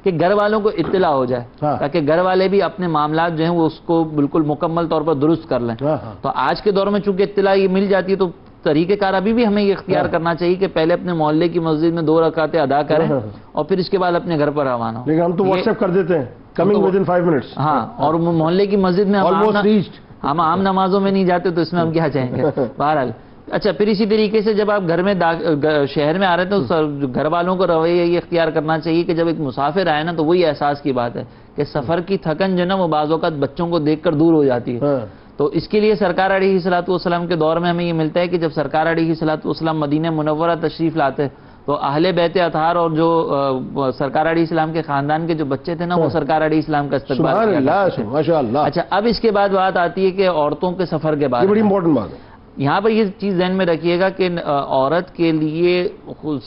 کہ گھر والوں کو اطلاع ہو جائے تاکہ گھر والے بھی اپنے معاملات جو ہیں وہ اس کو بالکل مکمل طور پر درست کر لیں. تو آج کے دور میں چونکہ اطلاع یہ مل جاتی ہے تو طریقہ کار ابھی بھی ہمیں یہ اختیار کرنا چاہیے کہ پہلے اپنے محلے کی مسجد میں 2 رکعتیں ادا کریں اور پھر اس کے بعد اپنے گھر پر روانہ ہو. لیکن ہم تو واٹس ایپ کر دیتے ہیں کمنگ ود ان 5 منٹس. ہاں، اور محلے کی مسجد میں ہم عام نمازوں میں نہیں جاتے تو اس میں ہم کیا چاہیں گے. بہرحال اچھا، پھر اسی طریقے سے جب آپ گھر میں شہر میں آ رہے ہیں تو گھر والوں کو رویہ یہ اختیار کرنا چاہیے کہ جب ایک مسافر آئے نا تو وہی احساس کی بات ہے کہ سفر کی تھکن جو نا وہ بعض اوقات بچوں کو دیکھ کر دور ہو جاتی ہے. تو اس کے لیے سرکار علیہ السلام کے دور میں ہمیں یہ ملتا ہے کہ جب سرکار علیہ السلام مدینہ منورہ تشریف لاتے تو اہل بیت اطہار اور جو سرکار علیہ السلام کے خاندان کے جو بچے تھے نا وہ سرکار علیہ السلام کا استقبال کیا. اچھا، اب اس کے بعد بات آتی ہے کہ عورتوں کے سفر کے بارے میں. بڑی امپورٹنٹ بات ہے. یہاں پر یہ چیز ذہن میں رکھیے گا کہ عورت کے لیے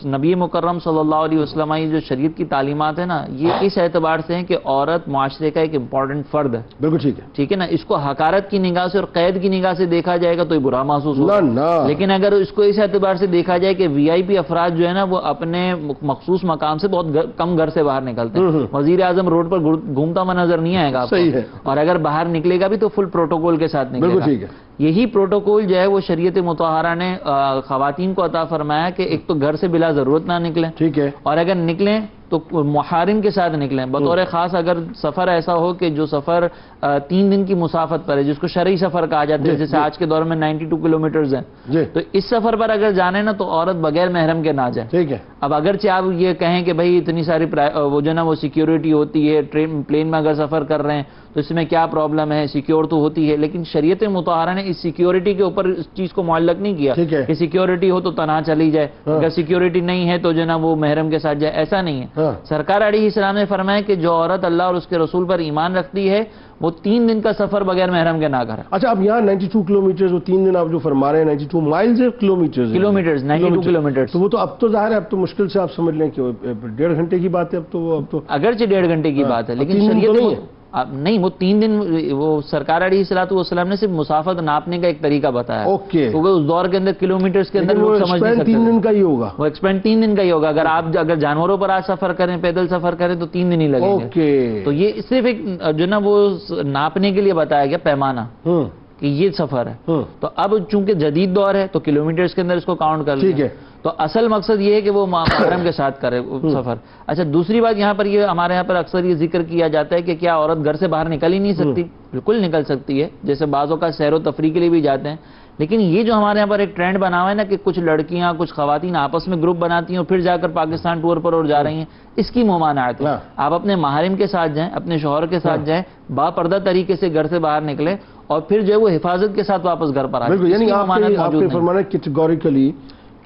نبی مکرم صلی اللہ علیہ وسلم کی جو شریعت کی تعلیمات ہیں نا یہ اس اعتبار سے ہیں کہ عورت معاشرے کا ایک امپورٹنٹ فرد ہے. بالکل ٹھیک ہے، ٹھیک ہے نا. اس کو حقارت کی نگاہ سے اور قید کی نگاہ سے دیکھا جائے گا تو یہ برا محسوس ہوگا، لیکن اگر اس کو اس اعتبار سے دیکھا جائے کہ وی آئی پی افراد جو ہے نا وہ اپنے مخصوص مقام سے بہت کم گھر سے باہر نکلتے ہیں. وزیر اعظم روڈ پر گھومتا ہوا نظر نہیں آئے گا آپ کو، اور اگر باہر نکلے گا بھی تو فل پروٹوکول کے ساتھ نکلے گا. یہی پروٹوکول جو ہے وہ شریعت مطہرہ نے خواتین کو عطا فرمایا کہ ایک تو گھر سے بلا ضرورت نہ نکلیں، ٹھیک ہے، اور اگر نکلیں تو محارم کے ساتھ نکلیں. بطور خاص اگر سفر ایسا ہو کہ جو سفر 3 دن کی مسافت پر ہے جس کو شرعی سفر کہا جاتا ہے، جیسے آج کے دور میں 92 کلومیٹرز ہیں، تو اس سفر پر اگر جانے نا تو عورت بغیر محرم کے نہ جائے. ٹھیک ہے. اب اگرچہ آپ یہ کہیں کہ بھائی اتنی ساری وہ جو نا وہ سیکیورٹی ہوتی ہے، پلین میں اگر سفر کر رہے ہیں تو اس میں کیا پرابلم ہے، سیکیور تو ہوتی ہے، لیکن شریعت مطہرہ نے اس سیکیورٹی کے اوپر اس چیز کو معلق نہیں کیا کہ سیکیورٹی ہو تو تنہا چلی جائے، اگر سیکیورٹی نہیں ہے تو جو نا وہ محرم کے ساتھ جائے. ایسا نہیں ہے. سرکار علیہ السلام نے فرمایا کہ جو عورت اللہ اور اس کے رسول پر ایمان رکھتی ہے وہ 3 دن کا سفر بغیر محرم کے نہ کرے. اچھا، اب یہاں 92 کلومیٹرز، وہ 3 دن آپ جو فرما رہے ہیں 92 مائلز ہے، کلومیٹرز 92 کلومیٹرز. تو وہ تو اب تو ظاہر ہے اب تو مشکل سے آپ سمجھ لیں کہ 1.5 گھنٹے کی بات ہے. اب تو اگرچہ 1.5 گھنٹے کی بات ہے لیکن شریعت نہیں، وہ 3 دن وہ سرکار علیہ السلام نے صرف مسافت ناپنے کا ایک طریقہ بتایا. کیونکہ اس دور کے اندر کلومیٹرز کے اندر لوگ سمجھ نہیں سکتے. 3 دن کا ہی ہوگا وہ ایکسپینڈ 3 دن کا ہی ہوگا. اگر جانوروں پر آج سفر کریں، پیدل سفر کریں تو 3 دن ہی لگیں گے. تو یہ صرف ایک جو نا وہ ناپنے کے لیے بتایا گیا پیمانہ کہ یہ سفر ہے. تو اب چونکہ جدید دور ہے تو کلومیٹرز کے اندر اس کو کاؤنٹ کر لیں. تو اصل مقصد یہ ہے کہ وہ محرم کے ساتھ کرے سفر. اچھا، دوسری بات یہاں پر یہ ہمارے یہاں پر اکثر یہ ذکر کیا جاتا ہے کہ کیا عورت گھر سے باہر نکل ہی نہیں سکتی؟ بالکل نکل سکتی ہے. جیسے بعضوں کا سیر و تفریح کے لیے بھی جاتے ہیں، لیکن یہ جو ہمارے یہاں پر ایک ٹرینڈ بنا ہوا ہے نا کہ کچھ لڑکیاں کچھ خواتین آپس میں گروپ بناتی ہیں اور پھر جا کر پاکستان ٹور پر اور جا رہی ہیں، اس کی ممانعت ہے. آپ اپنے محارم کے ساتھ جائیں، اپنے شوہر کے ساتھ جائیں، با پردہ طریقے سے گھر سے باہر نکلیں اور پھر جو ہے وہ حفاظت کے ساتھ واپس گھر پر آئیں. یعنی آپ نے فرمانا کیٹیگوریکلی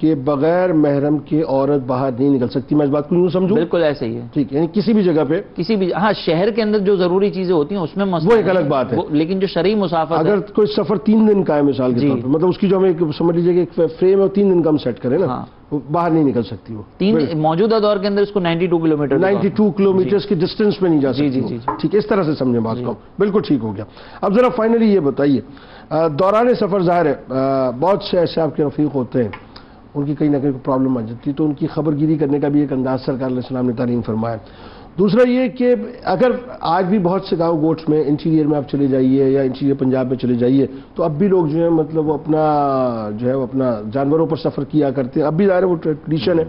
کہ بغیر محرم کے عورت باہر نہیں نکل سکتی. میں اس بات کو یوں سمجھوں؟ بالکل ایسے ہی ہے. ٹھیک، یعنی کسی بھی جگہ پہ، کسی بھی، ہاں شہر کے اندر جو ضروری چیزیں ہوتی ہیں اس میں وہ ایک الگ بات ہے، لیکن جو شرعی مسافت، اگر کوئی سفر 3 دن کا ہے مثال کے طور پہ، مطلب اس کی جو ہمیں سمجھ لیجیے کہ ایک فریم ہے 3 دن کا ہم سیٹ کریں نا، باہر نہیں نکل سکتی وہ. موجودہ دور کے اندر اس کو 92 کلومیٹر 92 کلومیٹرز کی ڈسٹینس میں نہیں جا سکتی. ٹھیک ہے، اس طرح سے سمجھیں بات کو. بالکل ٹھیک ہو گیا. اب ذرا فائنلی یہ بتائیے، دوران سفر ظاہر ہے بہت سے ایسے آپ کے رفیق ہوتے ہیں، ان کی کہیں نہ کہیں پرابلم آ جاتی ہے، تو ان کی خبر گیری کرنے کا بھی ایک انداز سرکار علیہ السلام نے تعلیم فرمایا. دوسرا یہ کہ اگر آج بھی بہت سے گاؤں گوٹس میں انٹیریئر میں آپ چلے جائیے یا انٹیریئر پنجاب میں چلے جائیے تو اب بھی لوگ جو ہے مطلب وہ اپنا جانوروں پر سفر کیا کرتے ہیں. اب بھی ظاہر ہے وہ ٹریڈیشن ہے،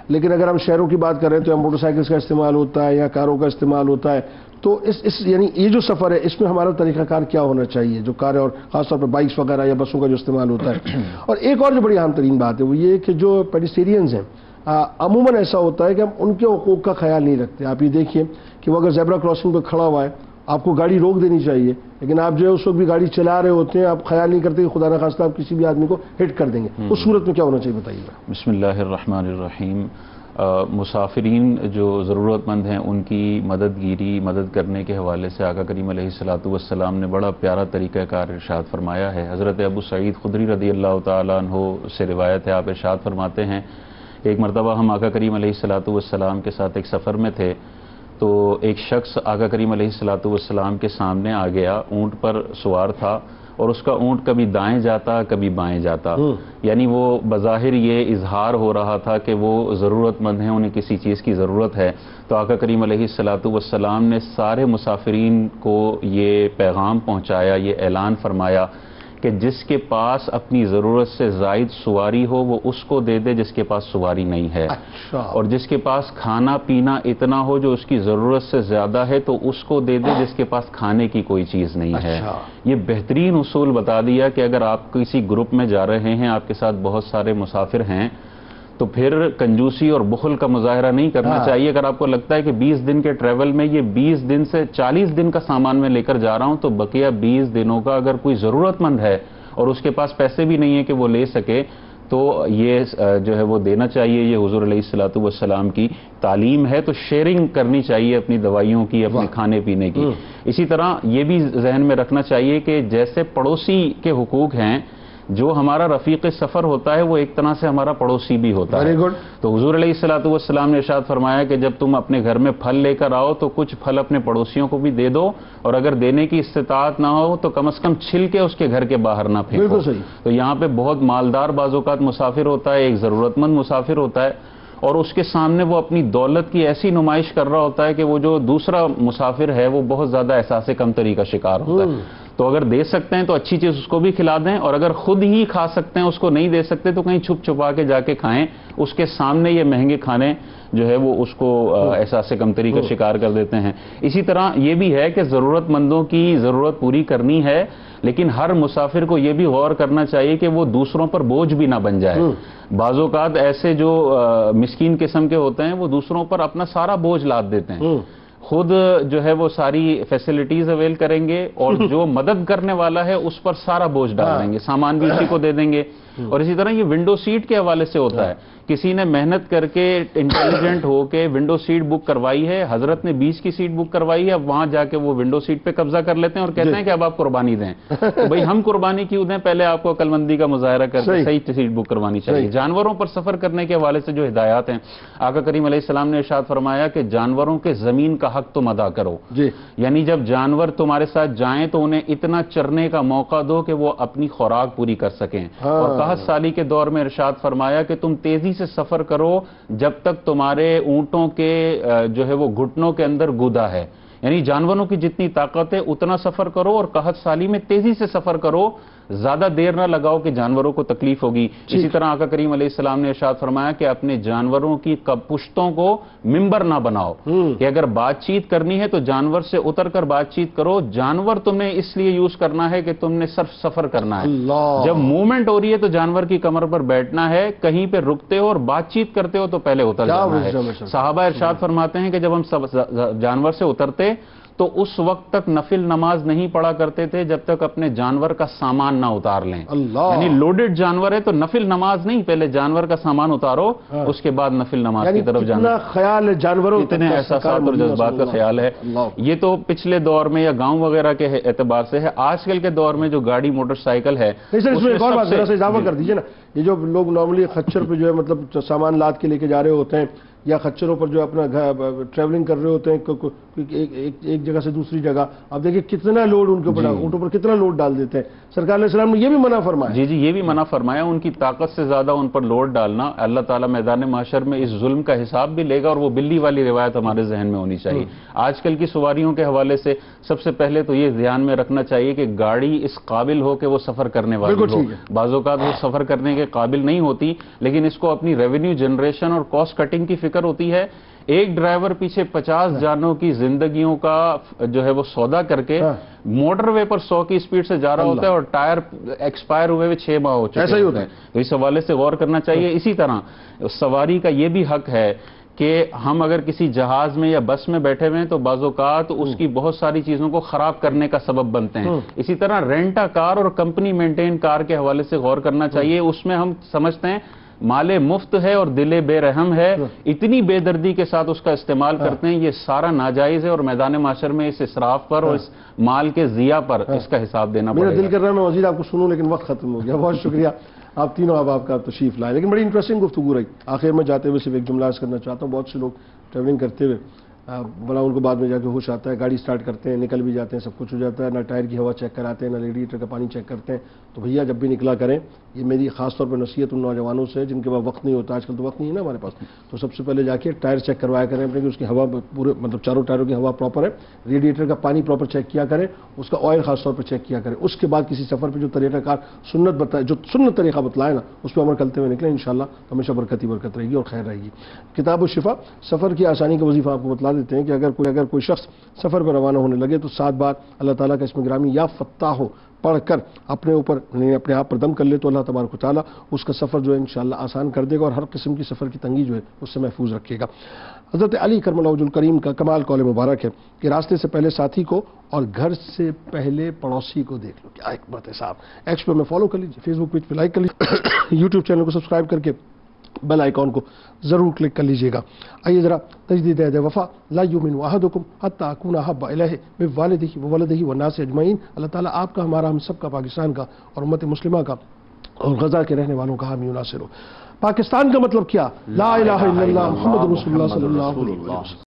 لیکن اگر ہم شہروں کی بات کریں تو یا موٹر سائیکلز کا استعمال ہوتا ہے یا کاروں کا استعمال ہوتا ہے. تو یعنی یہ جو سفر ہے اس میں ہمارا طریقہ کار کیا ہونا چاہیے، جو کاریں اور خاص طور پر بائکس وغیرہ یا بسوں کا جو استعمال ہوتا ہے. اور ایک اور جو بڑی اہم ترین بات ہے وہ یہ کہ جو پیڈیسٹیرینز ہیں عموماً ایسا ہوتا ہے کہ ہم ان کے حقوق کا خیال نہیں رکھتے. آپ یہ دیکھیے کہ وہ اگر زیبرا کراسنگ پہ کھڑا ہوا ہے آپ کو گاڑی روک دینی چاہیے، لیکن آپ جو ہے اس وقت بھی گاڑی چلا رہے ہوتے ہیں، آپ خیال نہیں کرتے کہ خدا نخواستہ آپ کسی بھی آدمی کو ہٹ کر دیں گے. اس صورت میں کیا ہونا چاہیے بتائیے گا. بسم اللہ الرحمن الرحیم. مسافرین جو ضرورت مند ہیں ان کی مدد کرنے کے حوالے سے آقا کریم علیہ الصلوۃ والسلام نے بڑا پیارا طریقہ کار ارشاد فرمایا ہے. حضرت ابو سعید خدری رضی اللہ تعالیٰ عنہ سے روایت ہے، آپ ارشاد فرماتے ہیں ایک مرتبہ ہم آقا کریم علیہ الصلوۃ والسلام کے ساتھ ایک سفر میں تھے، تو ایک شخص آقا کریم علیہ الصلوۃ والسلام کے سامنے آ گیا، اونٹ پر سوار تھا اور اس کا اونٹ کبھی دائیں جاتا کبھی بائیں جاتا. یعنی وہ بظاہر یہ اظہار ہو رہا تھا کہ وہ ضرورت مند ہیں، انہیں کسی چیز کی ضرورت ہے. تو آقا کریم علیہ الصلوۃ والسلام نے سارے مسافرین کو یہ پیغام پہنچایا، یہ اعلان فرمایا کہ جس کے پاس اپنی ضرورت سے زائد سواری ہو وہ اس کو دے دے جس کے پاس سواری نہیں ہے. اور جس کے پاس کھانا پینا اتنا ہو جو اس کی ضرورت سے زیادہ ہے تو اس کو دے دے جس کے پاس کھانے کی کوئی چیز نہیں ہے. یہ بہترین اصول بتا دیا کہ اگر آپ کسی گروپ میں جا رہے ہیں، آپ کے ساتھ بہت سارے مسافر ہیں، تو پھر کنجوسی اور بخل کا مظاہرہ نہیں کرنا چاہیے. اگر آپ کو لگتا ہے کہ 20 دن کے ٹریول میں یہ 20 دن سے 40 دن کا سامان میں لے کر جا رہا ہوں، تو بقیہ 20 دنوں کا اگر کوئی ضرورت مند ہے اور اس کے پاس پیسے بھی نہیں ہیں کہ وہ لے سکے تو یہ جو ہے وہ دینا چاہیے. یہ حضور علیہ الصلوۃ والسلام کی تعلیم ہے. تو شیئرنگ کرنی چاہیے اپنی دوائیوں کی، اپنے کھانے پینے کی. اسی طرح یہ بھی ذہن میں رکھنا چاہیے کہ جیسے پڑوسی کے حقوق ہیں، جو ہمارا رفیق سفر ہوتا ہے وہ ایک طرح سے ہمارا پڑوسی بھی ہوتا ہے. تو حضور علیہ الصلوۃ والسلام نے ارشاد فرمایا کہ جب تم اپنے گھر میں پھل لے کر آؤ تو کچھ پھل اپنے پڑوسیوں کو بھی دے دو، اور اگر دینے کی استطاعت نہ ہو تو کم از کم چھل کے اس کے گھر کے باہر نہ پھینکو. تو یہاں پہ بہت مالدار بعض اوقات مسافر ہوتا ہے، ایک ضرورت مند مسافر ہوتا ہے، اور اس کے سامنے وہ اپنی دولت کی ایسی نمائش کر رہا ہوتا ہے کہ وہ جو دوسرا مسافر ہے وہ بہت زیادہ احساس کمتری کا شکار ہوتا ہے. تو اگر دے سکتے ہیں تو اچھی چیز اس کو بھی کھلا دیں، اور اگر خود ہی کھا سکتے ہیں، اس کو نہیں دے سکتے تو کہیں چھپ چھپا کے جا کے کھائیں. اس کے سامنے یہ مہنگے کھانے جو ہے وہ اس کو احساس کمتری کا شکار کر دیتے ہیں. اسی طرح یہ بھی ہے کہ ضرورت مندوں کی ضرورت پوری کرنی ہے، لیکن ہر مسافر کو یہ بھی غور کرنا چاہیے کہ وہ دوسروں پر بوجھ بھی نہ بن جائے. بعض اوقات ایسے جو مسکین قسم کے ہوتے ہیں وہ دوسروں پر اپنا سارا بوجھ لاد دیتے ہیں، خود جو ہے وہ ساری فیسلٹیز اویل کریں گے اور جو مدد کرنے والا ہے اس پر سارا بوجھ ڈال دیں گے، سامان بھی اسی کو دے دیں گے. اور اسی طرح یہ ونڈو سیٹ کے حوالے سے ہوتا ہے. کسی نے محنت کر کے انٹیلیجنٹ ہو کے ونڈو سیٹ بک کروائی ہے، حضرت نے 20 کی سیٹ بک کروائی ہے، اب وہاں جا کے وہ ونڈو سیٹ پہ قبضہ کر لیتے ہیں اور کہتے ہیں کہ اب آپ قربانی دیں. تو بھائی ہم قربانی کیوں دیں؟ پہلے آپ کو عقل مندی کا مظاہرہ کر کے صحیح سیٹ بک کروانی چاہیے. جانوروں پر سفر کرنے کے حوالے سے جو ہدایات ہیں، آقا کریم علیہ السلام نے ارشاد فرمایا کہ جانوروں کے زمین کا حق تم ادا کرو. یعنی جب جانور تمہارے ساتھ جائیں تو انہیں اتنا چرنے کا موقع دو کہ وہ اپنی خوراک پوری کر سکیں. اور 60 سالی کے دور میں ارشاد فرمایا کہ تم تیزی سے سفر کرو جب تک تمہارے اونٹوں کے جو ہے وہ گھٹنوں کے اندر گودا ہے. یعنی جانوروں کی جتنی طاقت ہے اتنا سفر کرو، اور 61 سالی میں تیزی سے سفر کرو، زیادہ دیر نہ لگاؤ کہ جانوروں کو تکلیف ہوگی. اسی طرح آقا کریم علیہ السلام نے ارشاد فرمایا کہ اپنے جانوروں کی پشتوں کو ممبر نہ بناؤ، کہ اگر بات چیت کرنی ہے تو جانور سے اتر کر بات چیت کرو. جانور تمہیں اس لیے یوز کرنا ہے کہ تم نے صرف سفر کرنا ہے. جب موومنٹ ہو رہی ہے تو جانور کی کمر پر بیٹھنا ہے، کہیں پہ رکتے ہو اور بات چیت کرتے ہو تو پہلے اتر جانا ہے. صحابہ ارشاد فرماتے ہیں کہ جب ہم جانور سے اترتے تو اس وقت تک نفل نماز نہیں پڑھا کرتے تھے جب تک اپنے جانور کا سامان نہ اتار لیں. یعنی لوڈڈ جانور ہے تو نفل نماز نہیں، پہلے جانور کا سامان اتارو اس کے بعد نفل نماز کی طرف جانا. اتنا خیال ہے جانوروں، اتنے احساسات اور جذبات کا خیال ہے. یہ تو پچھلے دور میں یا گاؤں وغیرہ کے اعتبار سے ہے. آج کل کے دور میں جو گاڑی موٹر سائیکل ہے، اس میں ایک اور بات ذرا سا اضافہ کر دیجیے نا. یہ جو لوگ نارملی خچر پہ جو ہے مطلب سامان لاد کے لے کے جا رہے ہوتے ہیں، یا خچروں پر جو اپنا ٹریولنگ کر رہے ہوتے ہیں ایک جگہ سے دوسری جگہ، اب دیکھیں کتنا لوڈ ان کے اوپر، اونٹوں پر کتنا لوڈ ڈال دیتے ہیں. سرکار علیہ السلام نے یہ بھی منع فرمایا. جی یہ بھی منع فرمایا. ان کی طاقت سے زیادہ ان پر لوڈ ڈالنا، اللہ تعالیٰ میدان محشر میں اس ظلم کا حساب بھی لے گا. اور وہ بلی والی روایت ہمارے ذہن میں ہونی چاہیے. آج کل کی سواریوں کے حوالے سے سب سے پہلے تو یہ دھیان میں رکھنا چاہیے کہ گاڑی اس قابل ہو کہ وہ سفر کرنے والی ہو. بعض اوقات وہ سفر کرنے کے قابل نہیں ہوتی، لیکن اس کو اپنی ریونیو جنریشن اور کاسٹ کٹنگ کی فکر ہوتی ہے. ایک ڈرائیور پیچھے 50 جانوں کی زندگیوں کا جو ہے وہ سودا کر کے موٹر وے پر 100 کی سپیڈ سے جا رہا ہوتا ہے اور ٹائر ایکسپائر ہوئے 6 ماہ ہو چکے ہوتے ہیں. تو اس حوالے سے غور کرنا چاہیے. اسی طرح سواری کا یہ بھی حق ہے کہ ہم اگر کسی جہاز میں یا بس میں بیٹھے ہوئے ہیں تو بعض اوقات اس کی بہت ساری چیزوں کو خراب کرنے کا سبب بنتے ہیں. اسی طرح رینٹا کار اور کمپنی مینٹین کار کے حوالے سے غور کرنا چاہیے. اس میں ہم سمجھتے ہیں مال مفت ہے اور دل بے رحم ہے، اتنی بے دردی کے ساتھ اس کا استعمال کرتے ہیں. یہ سارا ناجائز ہے اور میدان محشر میں اس اسراف پر اور اس مال کے ضیاع پر اس کا حساب دینا پڑے گا. میرا دل کر رہا ہے میں مزید آپ کو سنوں، لیکن وقت ختم ہو گیا. بہت شکریہ آپ تینوں آپ کا تشریف لائے، لیکن بڑی انٹرسٹنگ گفتگو رہی. آخر میں جاتے ہوئے صرف ایک جملہ عرض کرنا چاہتا ہوں. بہت سے لوگ ٹریولنگ کرتے ہوئے بڑا ان کو بعد میں جا کے ہوش آتا ہے، گاڑی سٹارٹ کرتے ہیں، نکل بھی جاتے ہیں، سب کچھ ہو جاتا ہے، نہ ٹائر کی ہوا چیک کراتے ہیں، نہ ریڈیٹر کا پانی چیک کرتے ہیں. تو بھیا جب بھی نکلا کریں، یہ میری خاص طور پر نصیحت ان نوجوانوں سے جن کے پاس وقت نہیں ہوتا. آج کل تو وقت نہیں ہے نا ہمارے پاس. تو سب سے پہلے جا کے ٹائر چیک کروایا کریں اپنے کہ اس کی ہوا پورے مطلب چاروں ٹائروں کی ہوا پراپر ہے. ریڈیٹر کا پانی پراپر چیک کیا کریں، اس کا آئل خاص طور پر چیک کیا کریں. اس کے بعد کسی سفر پہ جو طریقہ کار جو سنت طریقہ بتلائے نا اس پہ عمل کرتے ہوئے نکلیں. انشاءاللہ ہمیشہ برکت ہی برکت رہے گی اور خیر رہے گی. کتاب الشفا سفر کی آسانی کا وظیفہ آپ کو بتلا دیتے ہیں کہ اگر کوئی شخص سفر پر روانہ ہونے لگے تو 7 بار اللہ تعالیٰ کا اسم گرامی یا فتاح پڑھ کر اپنے آپ پر دم کر لے تو اللہ تبارک و تعالیٰ اس کا سفر جو ہے انشاءاللہ آسان کر دے گا اور ہر قسم کی سفر کی تنگی جو ہے اس سے محفوظ رکھے گا. حضرت علی کرم اللہ وجہ الکریم کا کمال قول مبارک ہے کہ راستے سے پہلے ساتھی کو اور گھر سے پہلے پڑوسی کو دیکھ لو. کیا حکمت ہے صاحب. ایکس پہ میں فالو کر لیجیے، فیس بک پیج پہ لائک کر لیجیے، یوٹیوب چینل کو سبسکرائب کر کے بیل آئیکن کو ضرور کلک کر لیجیے گا. آئیے ذرا تجدید عہد وفا لا یؤمن احدکم حتی اکون احب الیہ من والدہ وولدہ والناس اجمعین. اللہ تعالیٰ آپ کا، ہمارا، ہم سب کا، پاکستان کا اور امت مسلمہ کا اور غزہ کے رہنے والوں کا حامی و ناصر ہو. پاکستان کا مطلب کیا؟ لا الہ الا اللہ محمد رسول اللہ صلی اللہ علیہ وسلم.